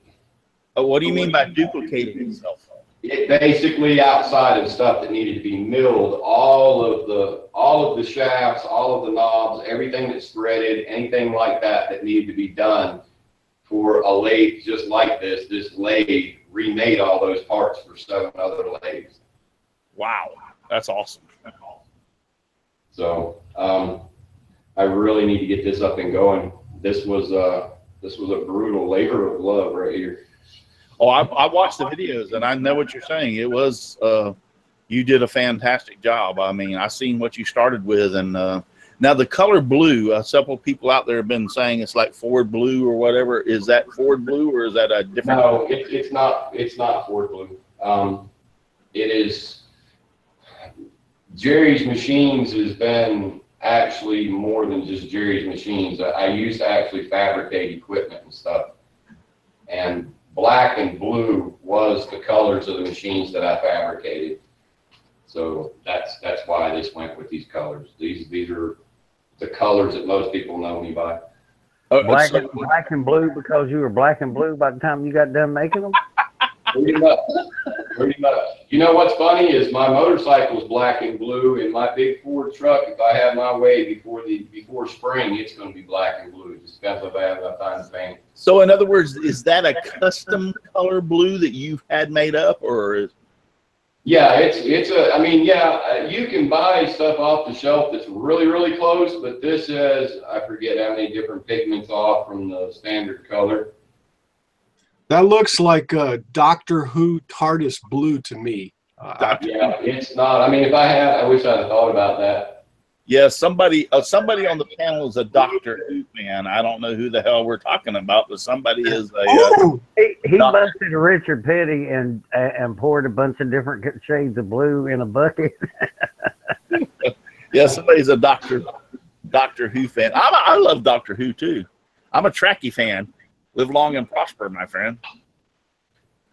Oh, what do you mean by duplicating itself?
It basically, outside of stuff that needed to be milled, all of the shafts, all of the knobs, everything that's threaded, anything like that that needed to be done for a lathe just like this. This lathe remade all those parts for 7 other lathes.
Wow, that's awesome.
So. I really need to get this up and going. This was a brutal labor of love right here.
Oh, I watched the videos, and I know what you're saying. It was you did a fantastic job. I mean, I seen what you started with, and now the color blue. Several people out there have been saying it's like Ford blue or whatever. Is that Ford blue, or is that a different?
No, it's not. It's not Ford blue. It is. Jerry's Machines has been actually more than just Jerry's Machines. I used to actually fabricate equipment and stuff, and black and blue was the colors of the machines that I fabricated. So that's why this went with these colors. These are the colors that most people know me by.
Black and blue because you were black and blue by the time you got done making them?
Pretty much. Pretty much. You know what's funny is my motorcycle is black and blue, and my big Ford truck, if I have my way before spring, it's going to be black and blue. It just depends if I have enough time to paint.
So in other words, is that a custom color blue that you've had made up, or is?
Yeah, I mean, yeah, you can buy stuff off the shelf that's really, really close, but this has, I forget how many different pigments off from the standard color.
That looks like Doctor Who TARDIS blue to me.
Yeah, it's not. I mean, if I had, I wish I'd have thought about that.
Yeah, somebody on the panel is a Doctor Who fan. I don't know who the hell we're talking about, but somebody is a.
He busted a Richard Petty and poured a bunch of different shades of blue in a bucket.
Yeah, somebody's a Doctor Who fan. I love Doctor Who too. I'm a Trekkie fan. Live long and prosper, my friend.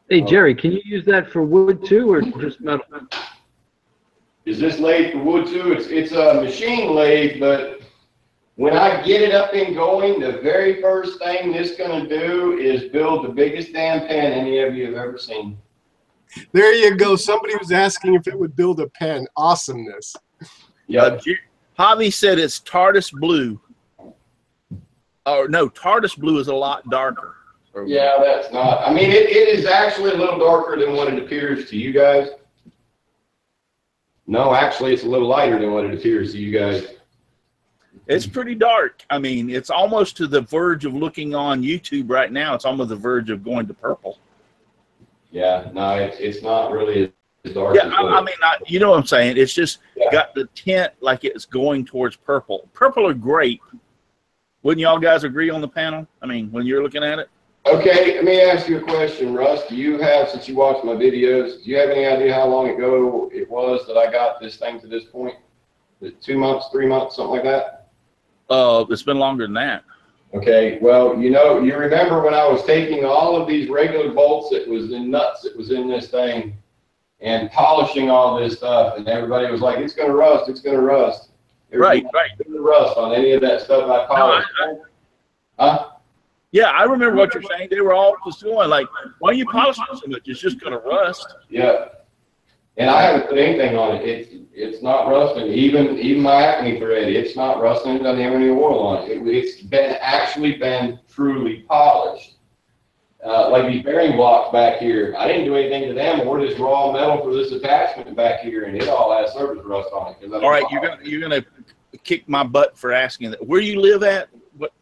Hey, Jerry, can you use that for wood too, or just metal?
Is this lathe for wood too? It's a machine lathe, but when I get it up and going, the very first thing this going to do is build the biggest damn pen any of you have ever seen.
There you go. Somebody was asking if it would build a pen. Awesomeness.
Yeah.
Javi said it's TARDIS blue. Oh no, TARDIS blue is a lot darker.
Yeah, that's not. I mean, it is actually a little darker than what it appears to you guys. No, actually, it's a little lighter than what it appears to you guys.
It's pretty dark. I mean, it's almost to the verge of looking on YouTube right now. It's almost the verge of going to purple.
Yeah, no, it's not really as dark.
Yeah, I mean, you know what I'm saying? It's just got the tint like it's going towards purple. Purple are great. Wouldn't y'all guys agree on the panel? I mean, when you're looking at it?
Okay, let me ask you a question, Russ. Do you have, since you watch my videos, do you have any idea how long ago it was that I got this thing to this point? Is it 2 months, 3 months, something like that?
It's been longer than that.
Okay, well, you know, you remember when I was taking all of these regular bolts that was in nuts that was in this thing and polishing all this stuff, and everybody was like, it's going to rust, it's going to rust.
Right.
It's going to rust on any of that stuff I polished. Huh?
Yeah, I remember what you're saying. They were all just going like, why are you polishing so much? It's just going to rust.
Yeah. And I haven't put anything on it. It's not rusting. Even my Acme thread, it's not rusting. It doesn't have any oil on it. It's actually been truly polished. Like these bearing blocks back here, I didn't do anything to them or this raw metal for this attachment back here, and it all has surface rust on it.
All right, you're gonna kick my butt for asking that. Where you live at? What?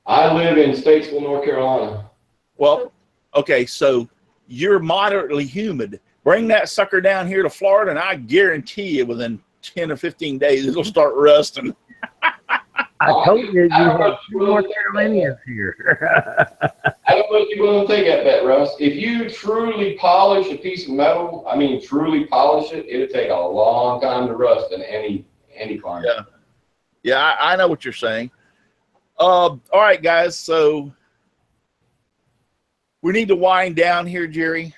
I live in Statesville, North Carolina.
Well, okay, so you're moderately humid. Bring that sucker down here to Florida, and I guarantee you within 10 or 15 days, it'll start rusting.
I told you you have 2 North Carolinians here.
I don't know if you're going to take that bet, Russ. If you truly polish a piece of metal, I mean truly polish it, it'll take a long time to rust in any climate.
Yeah, yeah, I know what you're saying. All right, guys, so we need to wind down here, Jerry.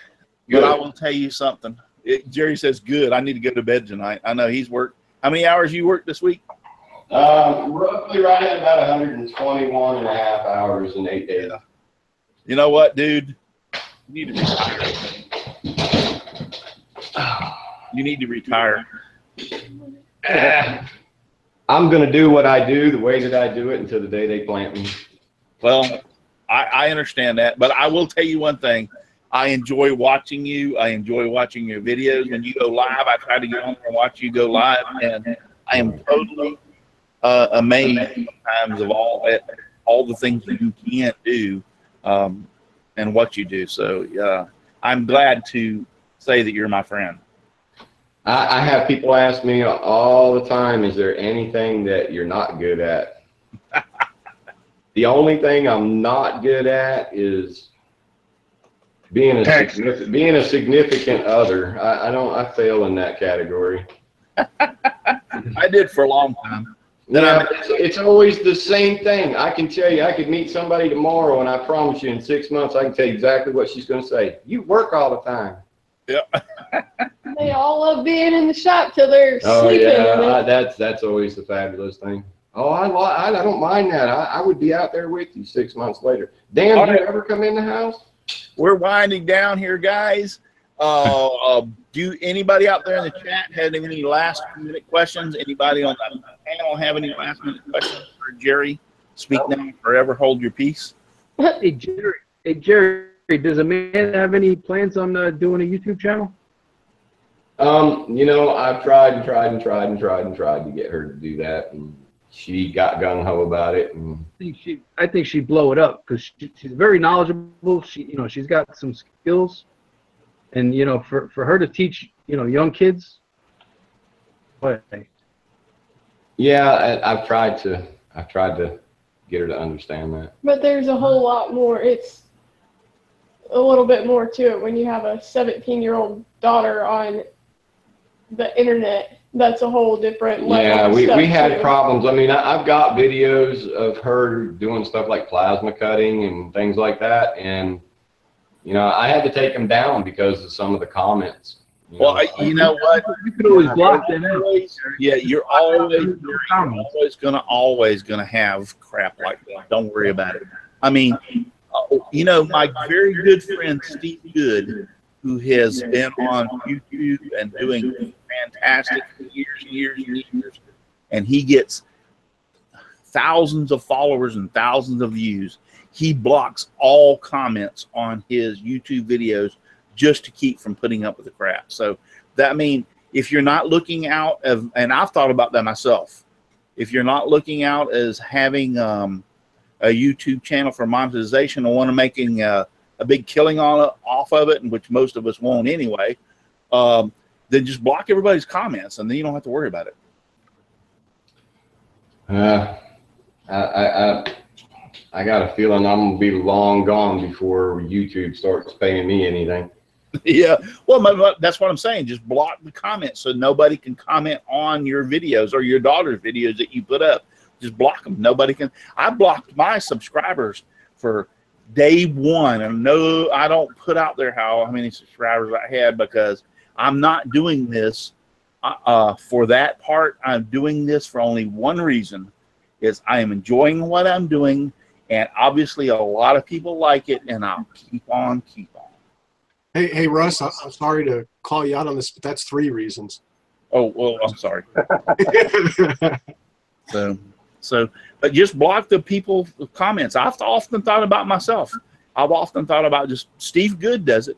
But I will tell you something. Jerry says, good, I need to go to bed tonight. I know he's worked. How many hours you worked this week?
Roughly right at about 121 and a half hours in 8 days.
You know what, dude? You need to retire. You need to retire.
I'm going to do what I do the way that I do it until the day they plant me.
Well, I understand that, but I will tell you one thing. I enjoy watching you. I enjoy watching your videos. When you go live, I try to get on there and watch you go live, and I am totally amazed sometimes of all the things that you can't do and what you do. So I'm glad to say that you're my friend.
I have people ask me all the time, is there anything that you're not good at? The only thing I'm not good at is being a significant other. I fail in that category.
I did for a long time.
Yeah, it's always the same thing. I can tell you, I could meet somebody tomorrow, and I promise you in 6 months, I can tell you exactly what she's going to say. You work all the time. Yeah.
They all love being in the shop till they're sleeping.
Oh, yeah, that's always the fabulous thing. Oh, I don't mind that. I would be out there with you 6 months later. Dan, do you ever come in the house?
We're winding down here, guys. Do anybody out there in the chat have any last-minute questions? Anybody on the panel have any last-minute questions for Jerry? Speak now, forever hold your peace.
Hey, Jerry, does Amanda have any plans on doing a YouTube channel?
You know, I've tried and tried to get her to do that, and she got gung-ho about it. And
I think she'd blow it up because she's very knowledgeable. She's got some skills, and for her to teach young kids. But
yeah, I've tried to get her to understand that.
But there's a whole lot more. It's a little bit more to it when you have a 17-year-old daughter on the internet. That's a whole different level.
Yeah, we had problems. I mean, I've got videos of her doing stuff like plasma cutting and things like that, and I had to take them down because of some of the comments.
Well, you know what?
You could always block them out.
Yeah, you're always gonna have crap like that. Don't worry about it. I mean, my very good friend Steve Good, who has been on YouTube and doing fantastic for years and years and years, and he gets thousands of followers and thousands of views, he blocks all comments on his YouTube videos just to keep from putting up with the crap. So that means if you're not looking out of, and I've thought about that myself, if you're not looking out as having a YouTube channel for monetization and want to making a big killing off of it, and which most of us won't anyway, then just block everybody's comments, and then you don't have to worry about it.
I got a feeling I'm gonna be long gone before YouTube starts paying me anything.
Yeah, well, that's what I'm saying. Just block the comments so nobody can comment on your videos or your daughter's videos that you put up. Just block them. Nobody can. I blocked my subscribers for day one, and no, I don't put out there how many subscribers I had, because I'm not doing this for that part. I'm doing this for only one reason, is I am enjoying what I'm doing, and obviously a lot of people like it, and I'll keep on.
Hey, Russ, I'm sorry to call you out on this, but that's 3 reasons.
Oh, well, I'm sorry. So, but just block the people comments. I've often thought about myself. I've often thought about just Steve Good does it.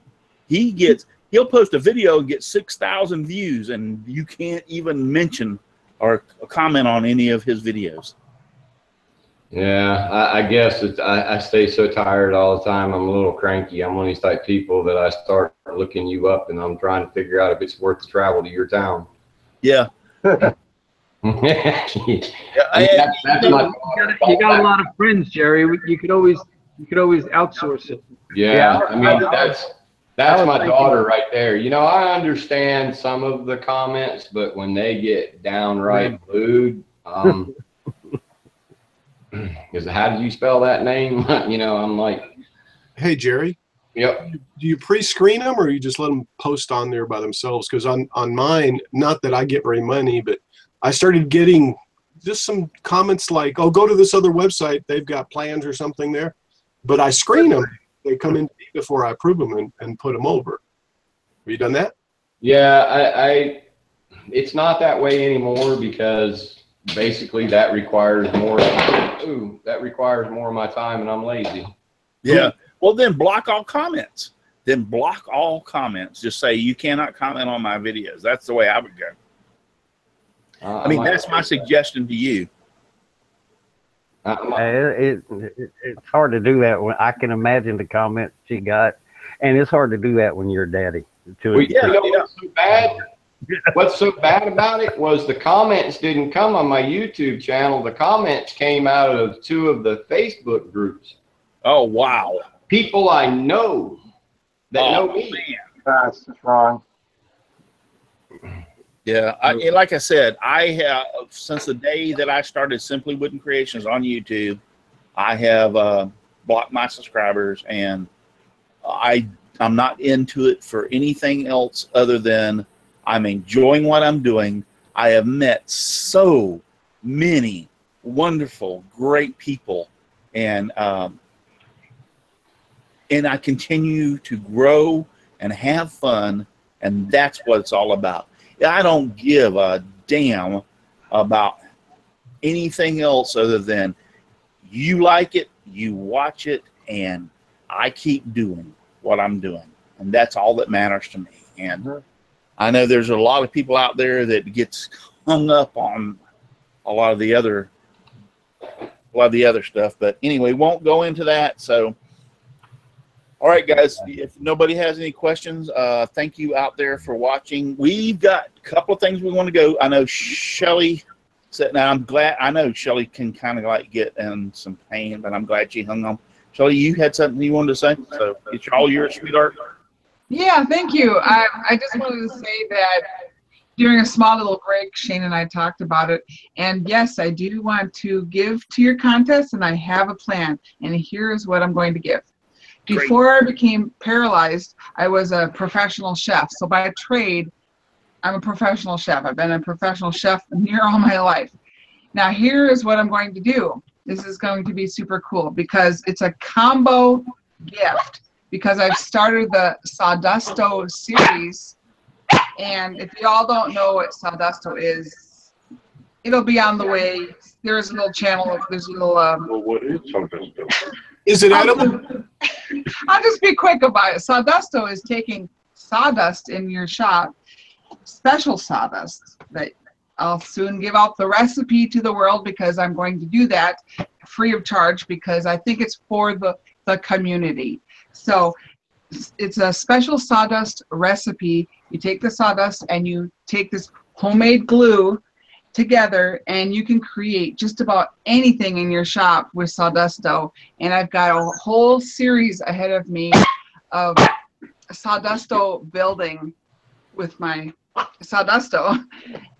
He'll post a video and get 6,000 views, and you can't even mention or comment on any of his videos.
Yeah, I guess I stay so tired all the time. I'm a little cranky. I'm one of these type people that I start looking you up, and I'm trying to figure out if it's worth the travel to your town.
Yeah.
You got a lot of friends, Jerry. You could always outsource it.
Yeah, I mean that's my daughter right there. You know, I understand some of the comments, but when they get downright lewd, because how do you spell that name? You know, I'm like,
hey, Jerry.
Yep.
Do you pre-screen them, or you just let them post on there by themselves? Because on mine, not that I get very many, but I started getting just some comments like, "Oh, go to this other website. They've got plans or something there." But I screen them. They come in before I approve them and put them over. Have you done that?
Yeah, it's not that way anymore, because basically that requires more. That requires more of my time, and I'm lazy.
Yeah. Well, then block all comments. Then block all comments. Just say you cannot comment on my videos. That's the way I would go. I mean, that's my suggestion to you.
It's hard to do that when I can imagine the comments she got, and it's hard to do that when you're daddy.
Well, you know what's so bad? What's so bad about it was the comments didn't come on my YouTube channel. The comments came out of 2 of the Facebook groups.
Oh, wow.
People I know that know me.
Man.
That's just wrong.
Yeah, like I said, I have, since the day that I started Simply Wooden Creations on YouTube, I have blocked my subscribers, and I'm not into it for anything else other than I'm enjoying what I'm doing. I have met so many wonderful, great people, and I continue to grow and have fun, and that's what it's all about. I don't give a damn about anything else other than you like it, you watch it, and I keep doing what I'm doing. And that's all that matters to me. And I know there's a lot of people out there that gets hung up on a lot of the other stuff. But anyway, won't go into that. So, all right, guys, if nobody has any questions, thank you out there for watching. We've got a couple of things we want to go. I know Shelly said, now I'm glad, I know Shelly can kind of like get in some pain, but I'm glad she hung on. Shelly, you had something you wanted to say? So it's all yours, sweetheart.
Yeah, thank you. I just wanted to say that during a small little break, Shane and I talked about it. And yes, I do want to give to your contest, and I have a plan. And here's what I'm going to give. Before I became paralyzed, I was a professional chef. So by trade, I'm a professional chef. I've been a professional chef near all my life. Now here is what I'm going to do. This is going to be super cool because it's a combo gift, because I've started the Sawdusto series. And if you all don't know what Sawdusto is, It'll be on the way. There's a little channel. There's a little.
Well, what is sawdusto?
Is it edible?
I'll just be quick about it. Sawdusto is taking sawdust in your shop, special sawdust that I'll soon give out the recipe to the world, because I'm going to do that free of charge, because I think it's for the community. So it's a special sawdust recipe. You take the sawdust and you take this homemade glue together, and you can create just about anything in your shop with sawdusto. And I've got a whole series ahead of me of sawdusto building with my sawdusto.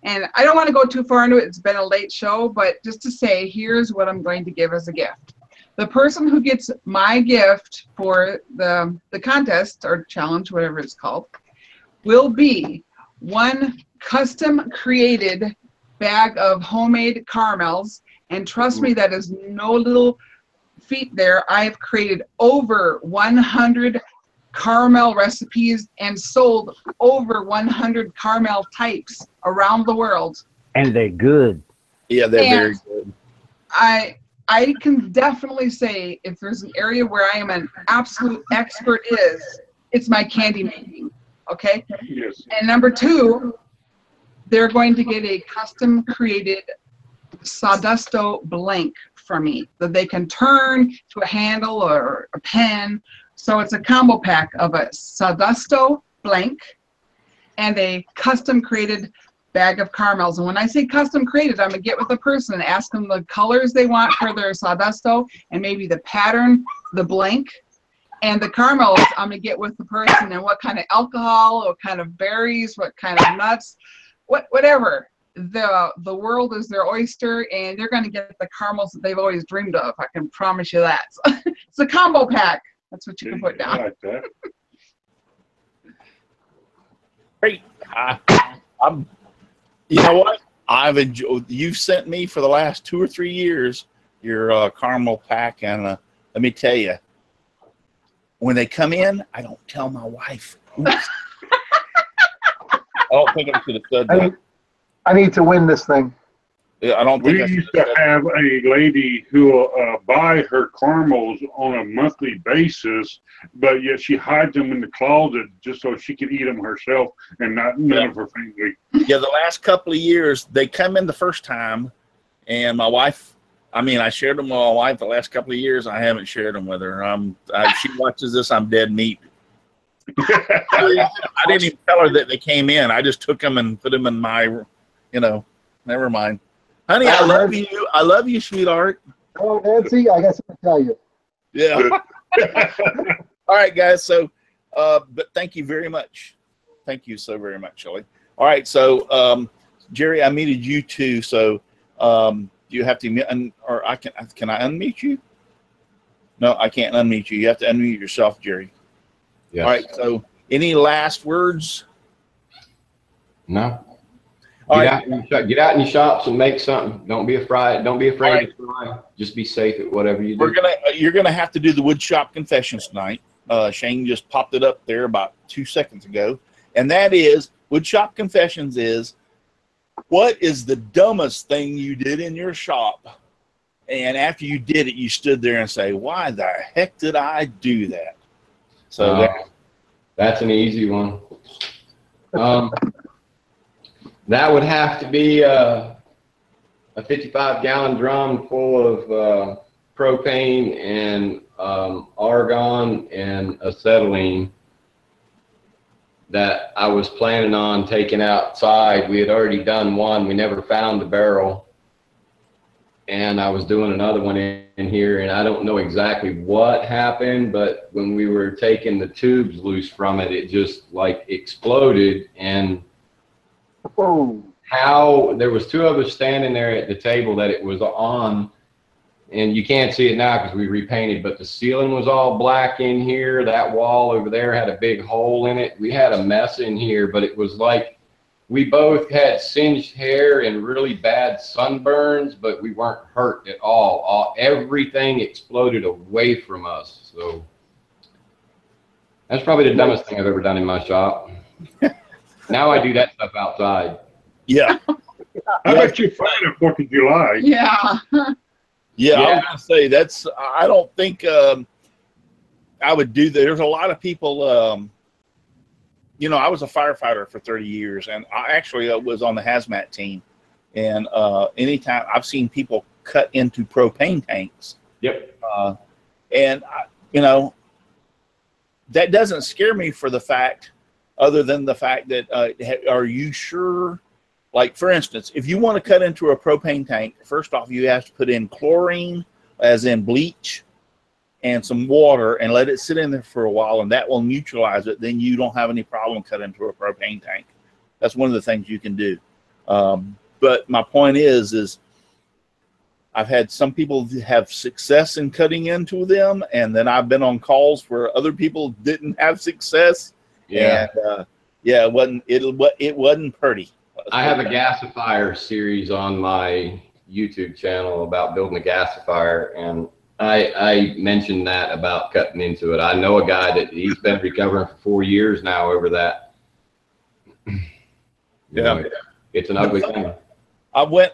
And I don't want to go too far into it. It's been a late show, but just to say, here's what I'm going to give as a gift. The person who gets my gift for the contest or challenge, whatever it's called, will be one custom created bag of homemade caramels. And trust me, that is no little feat there. I've created over 100 caramel recipes and sold over 100 caramel types around the world.
And they're good.
Yeah, they're very good.
I can definitely say, if there's an area where I am an absolute expert, it's my candy making. Okay?
Yes.
And number two, they're going to get a custom created sawdusto blank from me that they can turn to a handle or a pen. So it's a combo pack of a sawdusto blank and a custom created bag of caramels. And when I say custom created, I'm gonna get with the person and ask them the colors they want for their sawdusto and maybe the pattern, the blank, and the caramels. I'm gonna get with the person and what kind of alcohol, what kind of berries, what kind of nuts, whatever. The world is their oyster, and they're gonna get the caramels that they've always dreamed of. I can promise you that. It's a combo pack. That's what you can put down.
I like that.
Great. You know what? I've enjoyed. You've sent me for the last 2 or 3 years your caramel pack, and let me tell you, when they come in, I don't tell my wife. Oops. I don't think I should have said that.
I need to win this thing.
Yeah, I don't think
We
I
used to have a lady who will buy her caramels on a monthly basis, but yet she hides them in the closet just so she could eat them herself and not none of her family.
Yeah, the last couple of years, they come in the first time, and my wife, I shared them with my wife the last couple of years. I haven't shared them with her. She watches this, I'm dead meat. I didn't even tell her that they came in. I just took them and put them in my, never mind. Honey, I love you. I love you, sweetheart.
Oh, Nancy, I got something to tell you.
Yeah. All right, guys. So, but thank you very much. Thank you so very much, Shelley. All right. So, Jerry, I muted you too. So, you have to, or can I unmute you? No, I can't unmute you. You have to unmute yourself, Jerry.
Yes.
All right. So, any last words?
No.
All
Get out in your shops and make something. Don't be afraid. Don't be afraid to try. Just be safe at whatever you do.
You're gonna have to do the wood shop confessions tonight. Shane just popped it up there about 2 seconds ago, and that is wood shop confessions is what is the dumbest thing you did in your shop, and after you did it, you stood there and say, "Why the heck did I do that?" So
that's an easy one. That would have to be a 55-gallon drum full of propane and argon and acetylene that I was planning on taking outside. We had already done one. We never found the barrel. And I was doing another one in here, and I don't know exactly what happened, but when we were taking the tubes loose from it, it just like exploded. And how there was 2 of us standing there at the table that it was on, and you can't see it now because we repainted, but the ceiling was all black in here. That wall over there had a big hole in it. We had a mess in here, but it was like we both had singed hair and really bad sunburns, but we weren't hurt at all. Everything exploded away from us. So that's probably the dumbest thing I've ever done in my shop. Now I do that stuff outside.
Yeah.
I bet you find it 4th of July.
Yeah.
Yeah, I was gonna say that's. I don't think I would do that. There's a lot of people. You know, I was a firefighter for 30 years, and I actually was on the hazmat team. And anytime I've seen people cut into propane tanks.
Yep.
And you know, that doesn't scare me for the fact, other than the fact that are you sure? Like, for instance, if you want to cut into a propane tank, first off, you have to put in chlorine, as in bleach, and some water, and let it sit in there for a while, and that will neutralize it. Then you don't have any problem cutting into a propane tank. That's one of the things you can do. But my point is I've had some people have success in cutting into them, and then I've been on calls where other people didn't have success.
Yeah.
And yeah, it wasn't pretty.
I have a gasifier series on my YouTube channel about building a gasifier, and I mentioned that about cutting into it. I know a guy that he's been recovering for 4 years now over that.
Yeah,
it's an ugly thing.
I went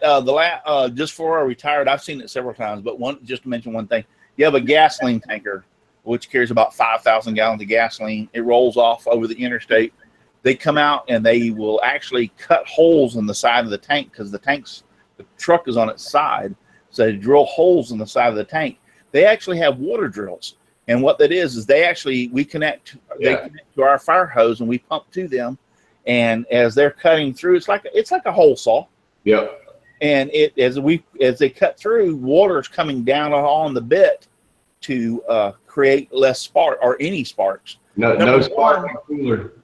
just before I retired. I've seen it several times, but just to mention one thing, you have a gasoline tanker which carries about 5,000 gallons of gasoline. It rolls off over the interstate. They come out and they will actually cut holes in the side of the tank because the truck is on its side. So they drill holes in the side of the tank. They actually have water drills. And what that is we connect to our fire hose and we pump to them. And as they're cutting through, it's like a hole saw.
Yep.
And as they cut through, water is coming down on the bit to create less spark or any sparks.
No spark cooler.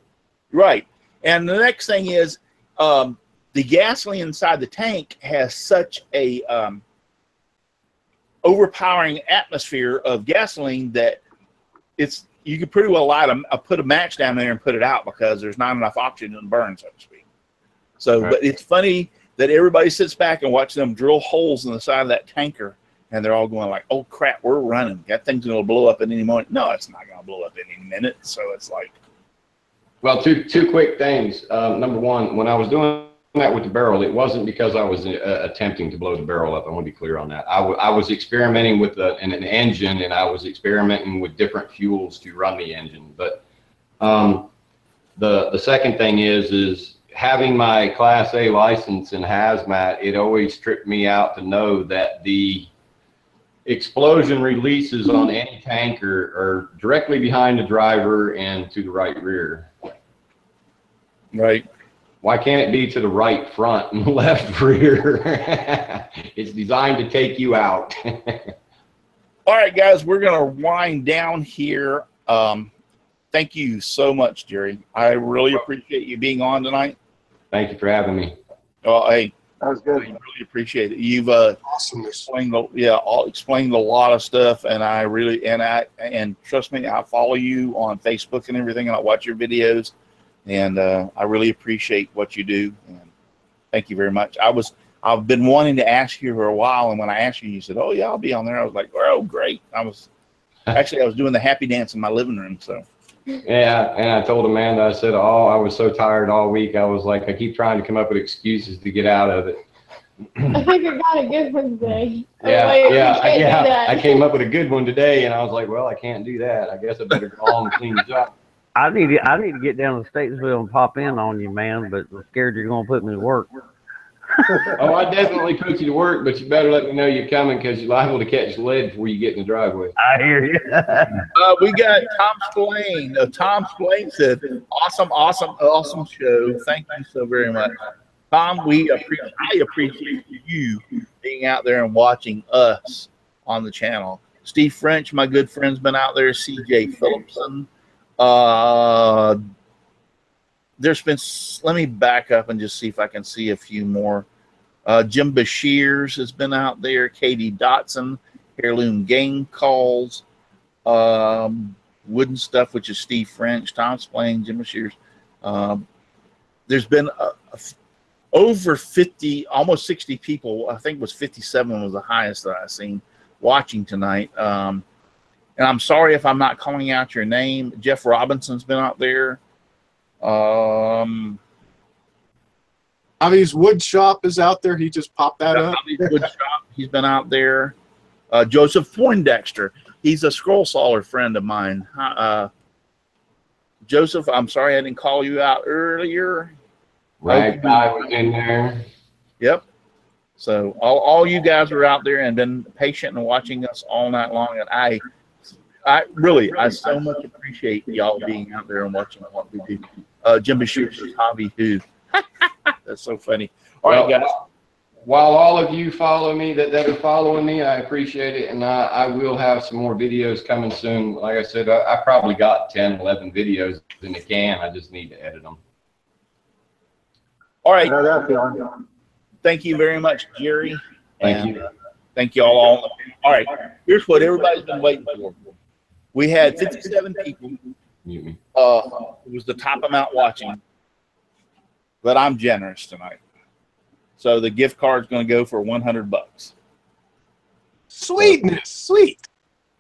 Right. And the next thing is the gasoline inside the tank has such a overpowering atmosphere of gasoline that you could pretty well put a match down there and put it out because there's not enough oxygen to burn, so to speak. So, right. But it's funny that everybody sits back and watch them drill holes in the side of that tanker, and they're all going like, "Oh crap, we're running! That thing's going to blow up at any moment." No, it's not going to blow up any minute. So it's like,
well, two quick things. Number one, when I was doing that with the barrel, it wasn't because I was attempting to blow the barrel up. I want to be clear on that. I was experimenting with an engine, and I was experimenting with different fuels to run the engine. But the second thing is having my Class A license in hazmat, it always tripped me out to know that the explosion releases on any tanker are directly behind the driver and to the right rear.
Right.
Why can't it be to the right front and left rear? It's designed to take you out.
All right, guys, we're going to wind down here. Thank you so much, Jerry. I really appreciate you being on tonight.
Thank you for having me.
Oh, hey,
that was good.
I really appreciate it. You've explained a lot of stuff, and I really and trust me, I follow you on Facebook and everything, and I watch your videos. And I really appreciate what you do, and thank you very much. I've been wanting to ask you for a while, and when I asked you, you said, "Oh yeah, I'll be on there." I was like, "Oh great!" I was doing the happy dance in my living room. So
yeah, and I told Amanda, I said, "Oh, I was so tired all week. I was like, I keep trying to come up with excuses to get out of it."
I think I got a good one today.
Yeah. I came up with a good one today, and I was like, "Well, I can't do that. I guess I better go home and clean this up."
I need to get down to Statesville and pop in on you, man, but I'm scared you're going to put me to work.
Oh, I definitely put you to work, but you better let me know you're coming because you're liable to catch lead before you get in the driveway.
I hear you.
We got Tom Spillane. Tom Spillane said, awesome show. Thank you so very much. Tom, I appreciate you being out there and watching us on the channel. Steve French, my good friend's been out there. CJ Phillipson. There's been, let me back up and just see if I can see a few more. Jim Bashirs has been out there. Katie Dotson, Heirloom Game Calls, Wooden Stuff, which is Steve French, Tom Spillane, Jim Bashirs. There's been over 50, almost 60 people. I think it was 57 was the highest that I've seen watching tonight. And I'm sorry if I'm not calling out your name. Jeff Robinson's been out there.
Javi's Wood Shop is out there. He just popped that up.
Javi's Wood Shop. He's been out there. Joseph Poindexter. He's a scroll sawer friend of mine. Joseph, I'm sorry I didn't call you out earlier.
Rag Guy was in there.
Yep. So all you guys are out there and been patient and watching us all night long. And I so much appreciate y'all being out there and watching what we do. Jimmy Shoots is Javi who. That's so funny. All right, guys.
While all of you follow me that are following me, I appreciate it. And I will have some more videos coming soon. Like I said, I probably got 10, 11 videos in the can. I just need to edit them.
All right. Thank you very much, Jerry.
Thank you.
Thank you all. All right. Here's what everybody's been waiting for. We had 57 people. It was the top amount watching. But I'm generous tonight. So the gift card's going to go for $100.
Sweetness, sweet.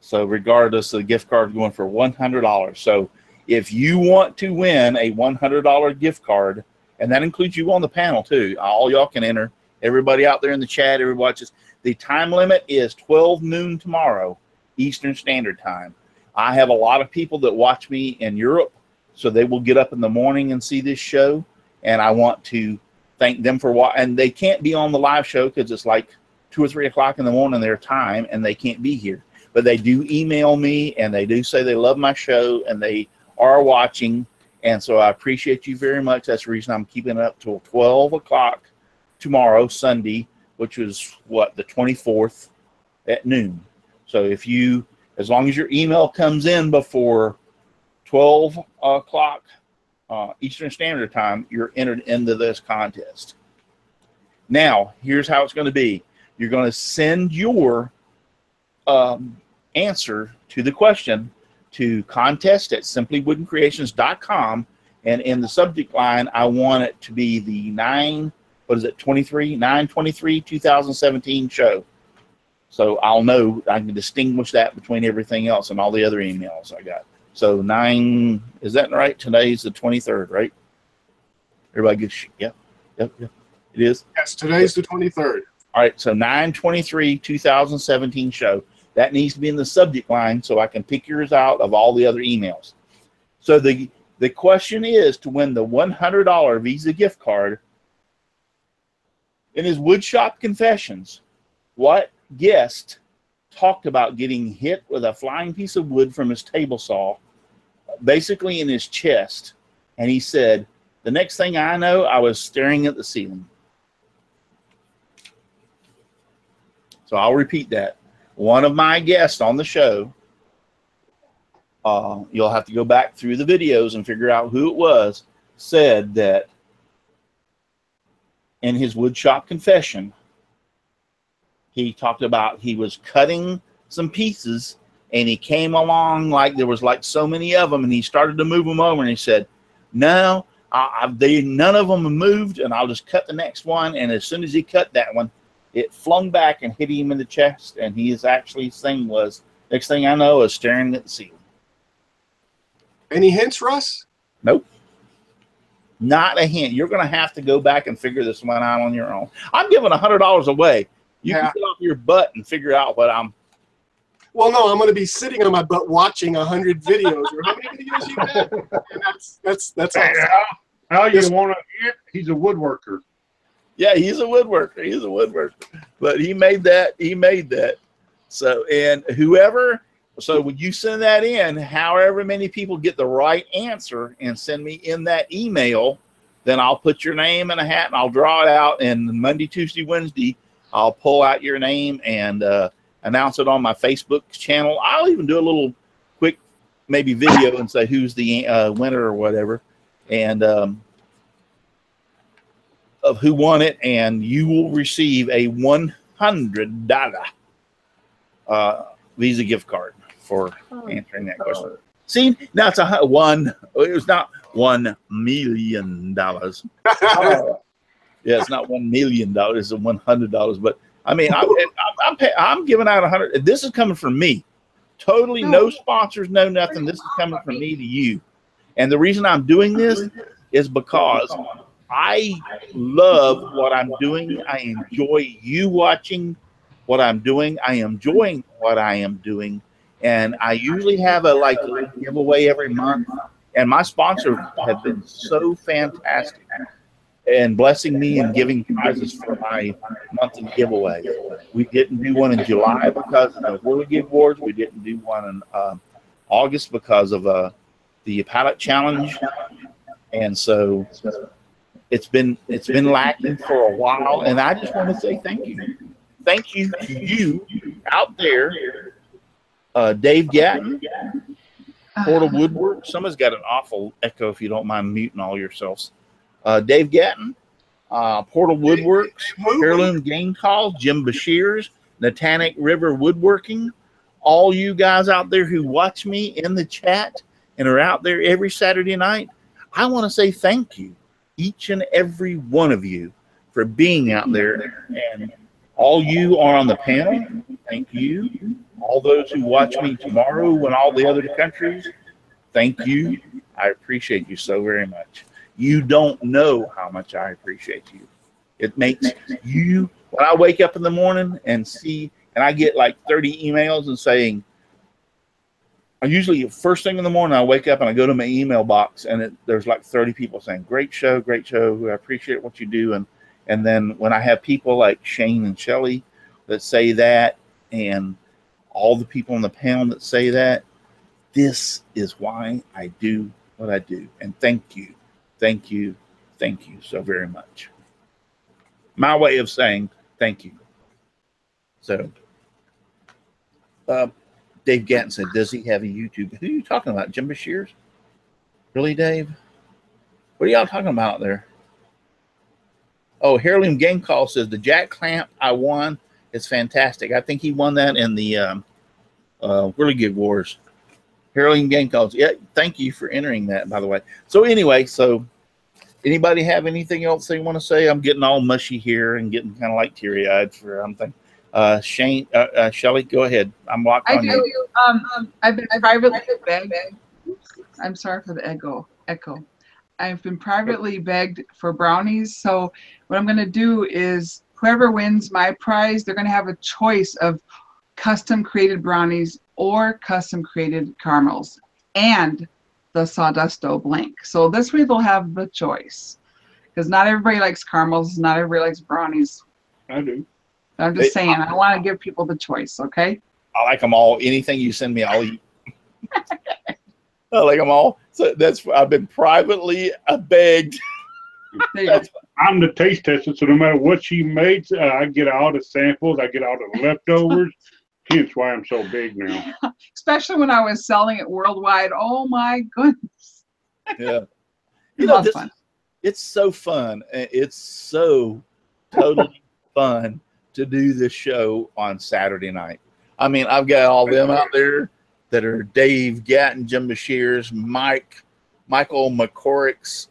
So regardless, the gift card's going for $100. So if you want to win a $100 gift card, and that includes you on the panel too, all y'all can enter. Everybody out there in the chat, everybody watches. The time limit is 12 noon tomorrow, Eastern Standard Time. I have a lot of people that watch me in Europe, so they will get up in the morning and see this show, and I want to thank them for watching. And they can't be on the live show because it's like 2 or 3 o'clock in the morning their time, and they can't be here. But they do email me, and they do say they love my show, and they are watching. And so I appreciate you very much. That's the reason I'm keeping it up till 12 o'clock tomorrow, Sunday, which is what, the 24th at noon. So if you, as long as your email comes in before 12 o'clock Eastern Standard Time, you're entered into this contest. Now, here's how it's going to be. You're going to send your answer to the question to contest@simplywoodencreations.com, and in the subject line, I want it to be the 9/23/2017 show. So I'll know, I can distinguish that between everything else and all the other emails I got. So 9, is that right? Today's the 23rd, right? Everybody gets, yep, it is.
Yes, today's the 23rd.
All right, so 9/23/2017 show. That needs to be in the subject line so I can pick yours out of all the other emails. So the question is to win the $100 Visa gift card. In his woodshop confessions, what guest talked about getting hit with a flying piece of wood from his table saw, basically in his chest, and he said, the next thing I know, I was staring at the ceiling. So I'll repeat that. One of my guests on the show, you'll have to go back through the videos and figure out who it was, said that in his woodshop confession, he talked about he was cutting some pieces and he came along like there was like so many of them, and he started to move them over, and he said, no, none of them moved, and I'll just cut the next one. And as soon as he cut that one, it flung back and hit him in the chest, and his thing was, next thing I know, I was staring at the ceiling.
Any hints, Russ?
Nope. Not a hint. You're going to have to go back and figure this one out on your own. I'm giving $100 away. You can get off your butt and figure out what I'm.
Well, no, I'm going to be sitting on my butt watching 100 videos. Or how many videos you got? That's awesome.
How you want to hit? He's a woodworker.
Yeah, he's a woodworker. He's a woodworker. But he made that. He made that. So, and whoever, so when you send that in, however many people get the right answer and send me in that email, then I'll put your name in a hat and I'll draw it out. And Monday, Tuesday, Wednesday, I'll pull out your name and announce it on my Facebook channel. I'll even do a little quick maybe video and say who's the winner or whatever. And of who won it, and you will receive a $100 Visa gift card for answering that question. See, now it's it was not $1 million. Yeah, it's not $1 million. It's $100. But I mean, I'm giving out 100. This is coming from me. Totally no sponsors, no nothing. This is coming from me to you. And the reason I'm doing this is because I love what I'm doing. I enjoy you watching what I'm doing. I am enjoying what I am doing. And I usually have a little giveaway every month. And my sponsors have been so fantastic and blessing me and giving prizes for my monthly giveaway. We didn't do one in July because of the Whirligig Wars. We didn't do one in August because of the Pilot Challenge. And so it's been lacking for a while. And I just want to say thank you. Thank you to you out there, Dave Gatton, Portal Woodwork. Somebody's got an awful echo, if you don't mind muting all yourselves. Dave Gatton, Portal Woodworks, Heirloom Game Calls, Jim Bashir's, Natanic River Woodworking, all you guys out there who watch me in the chat and are out there every Saturday night, I want to say thank you, each and every one of you, for being out there. And all you are on the panel, thank you. All those who watch me tomorrow in all the other countries, thank you. I appreciate you so very much. You don't know how much I appreciate you. It makes you, when I wake up in the morning and see, and I get like 30 emails and saying, I usually, first thing in the morning, I wake up and I go to my email box and there's like 30 people saying, great show, I appreciate what you do. And then when I have people like Shane and Shelley that say that, and all the people on the panel that say that, this is why I do what I do. And thank you so very much. My way of saying thank you. So, Dave Gatton said, does he have a YouTube? Who are you talking about? Jim Bashir's? Really, Dave? What are y'all talking about there? Oh, Heirloom Game Call says, the jack clamp I won is fantastic. I think he won that in the Whirligig Wars. Heirloom Game Calls. Yeah, thank you for entering that, by the way. So anyway, anybody have anything else they want to say? I'm getting all mushy here and getting kind of like teary-eyed for something. Shane, Shelley, go ahead. I'm locked on you.
I've been privately begged. I'm sorry for the echo. I've been privately begged for brownies. So what I'm going to do is whoever wins my prize, they're going to have a choice of custom created brownies or custom created caramels and the Sawdusto blank. So this way they'll have the choice, because not everybody likes caramels, not everybody likes brownies.
I do.
I'm just saying, I want to give people the choice, okay?
I like them all. Anything you send me, I'll eat. I like them all. So I've been privately begged.
I'm the taste tester, so no matter what she made, I get all the samples, I get all the leftovers. Hence why I'm so big now.
Especially when I was selling it worldwide. Oh my goodness.
Yeah. Fun. It's so fun. It's so totally fun to do this show on Saturday night. I mean, I've got all them out there that are Dave Gatton, Jim Bashir's, Michael McCorrick's,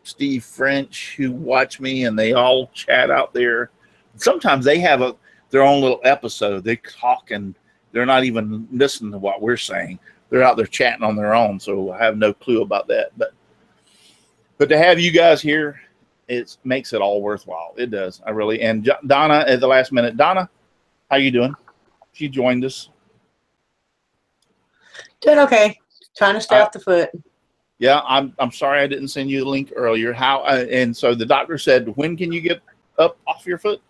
Steve French, who watch me, and they all chat out there. Sometimes they have their own little episode. They talk and they're not even listening to what we're saying. They're out there chatting on their own, so I have no clue about that. But to have you guys here, it makes it all worthwhile. It does. I really. And Donna at the last minute. Donna, how you doing? She joined us.
Doing okay. Trying to stay off the foot.
Yeah, I'm sorry I didn't send you the link earlier. And so the doctor said, when can you get up off your foot?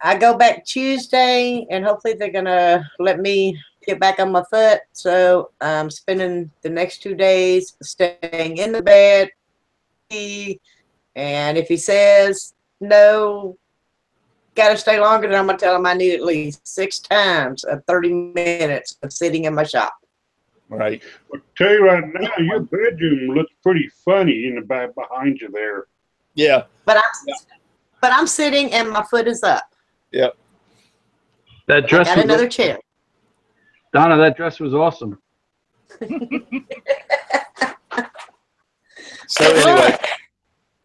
I go back Tuesday, and hopefully they're gonna let me get back on my foot. So I'm spending the next 2 days staying in the bed. And if he says no, gotta stay longer, then I'm gonna tell him I need at least 6 times of 30 minutes of sitting in my shop.
Right.
I'll tell you right now, your bedroom looks pretty funny in the back behind you there.
Yeah.
But I'm sitting and my foot is up.
Yep.
That dress.
I got another chair.
Donna, that dress was awesome.
So anyway,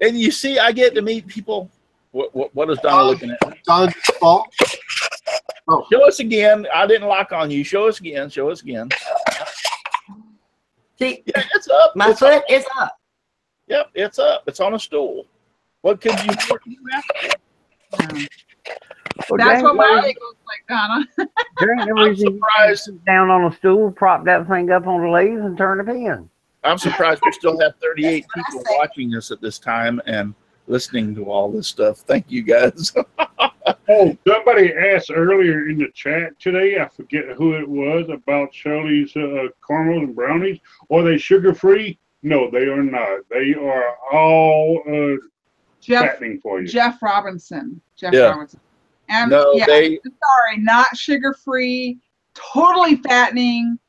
and you see, I get to meet people. What is Donna looking at?
Don Paul. Oh.
Show us again. I didn't lock on you. Show us again. Show us again.
See,
yeah, it's up.
My foot is up.
Yep, it's up. It's on a stool. What could you
Well,
That's what my
James,
leg looks like, Donna.
there ain't no
I'm
reason you
surprised.
sit down on a stool, prop that thing up on the legs, and turn it in.
I'm surprised we still have 38 people watching this at this time and listening to all this stuff. Thank you, guys.
Oh, somebody asked earlier in the chat today, I forget who it was, about Shirley's caramels and brownies. Are they sugar-free? No, they are not. They are all fattening for you.
Jeff Robinson. Jeff
Yeah.
Robinson. And
No,
yeah,
they-
sorry, not sugar-free, totally fattening.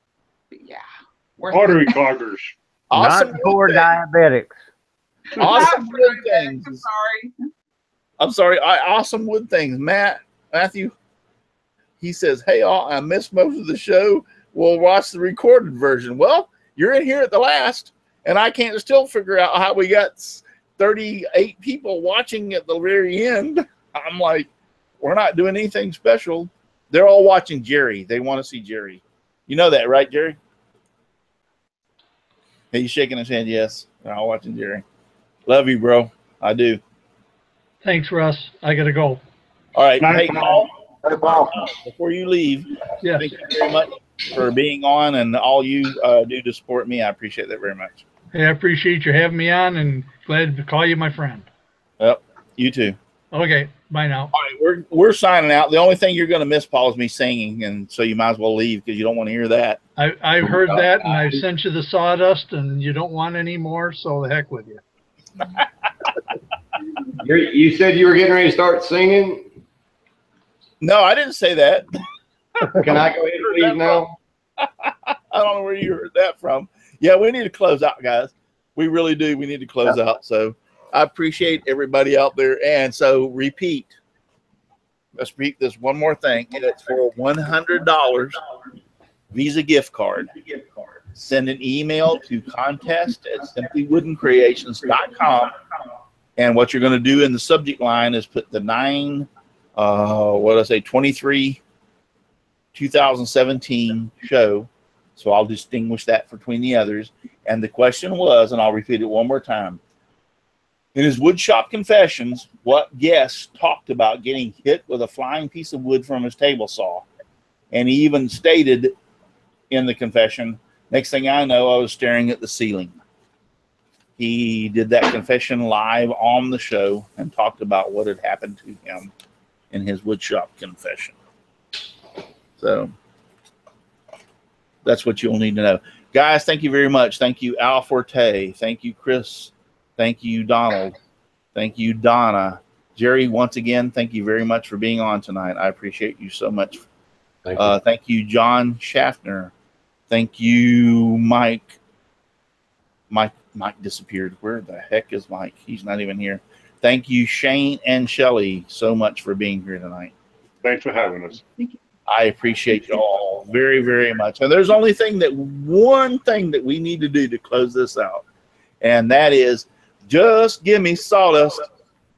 But yeah. worth
Artery
it.
cloggers.
Awesome
Not for
thing.
diabetics.
Awesome
Not
wood
for
things.
I'm sorry.
I'm sorry. Awesome wood things. Matthew, he says, hey, all, I missed most of the show. We'll watch the recorded version. Well, you're in here at the last, and I can't still figure out how we got 38 people watching at the very end. I'm like, we're not doing anything special. They're all watching Jerry. They want to see Jerry. You know that, right, Jerry? He's shaking his hand. Yes, they're all watching Jerry. Love you, bro. I do.
Thanks, Russ. I got to go.
All right.
Nice.
Hey, Paul,
Hey, Paul.
before you leave,
Yes.
thank you very much for being on and all you do to support me. I appreciate that very much.
Hey, I appreciate you having me on and glad to call you my friend.
Yep. You too.
Okay. Bye now.
All right. We're signing out. The only thing you're going to miss, Paul, is me singing, and so you might as well leave because you don't want to hear that.
I've heard that, and I've sent you the sawdust, and you don't want any more, so the heck with you.
You said you were getting ready to start singing.
No, I didn't say that.
Can I go ahead and leave now?
I don't know where you heard that from. Yeah, we need to close out, guys. We really do. We need to close out. So I appreciate everybody out there. And so repeat. Let's repeat this one more thing. And it's for $100 Visa gift card. Send an email to contest@simplywoodencreations.com. And what you're going to do in the subject line is put the 23 2017 show. So I'll distinguish that between the others. And the question was, and I'll repeat it one more time. In his woodshop confessions, what guest talked about getting hit with a flying piece of wood from his table saw? And he even stated in the confession, next thing I know, I was staring at the ceiling. He did that confession live on the show and talked about what had happened to him in his woodshop confession. So that's what you'll need to know. Guys, thank you very much. Thank you, Al Forte. Thank you, Chris. Thank you, Donald. Thank you, Donna. Jerry, once again, thank you very much for being on tonight. I appreciate you so much. Thank you, John Schaffner. Thank you, Mike. Mike disappeared. Where the heck is Mike? He's not even here. Thank you, Shane and Shelly, so much for being here tonight.
Thanks for having us.
I appreciate you all very, very much. And there's only one thing that we need to do to close this out, and that is just give me sawdust,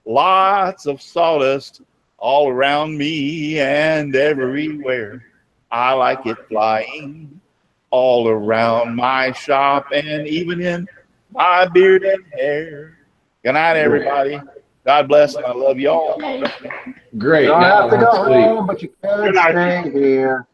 lots of sawdust all around me and everywhere. I like it flying all around my shop and even in my beard and hair. Good night, everybody. God bless, and I love y'all.
Great.
You don't have to go
Now,
home, but you can stay here.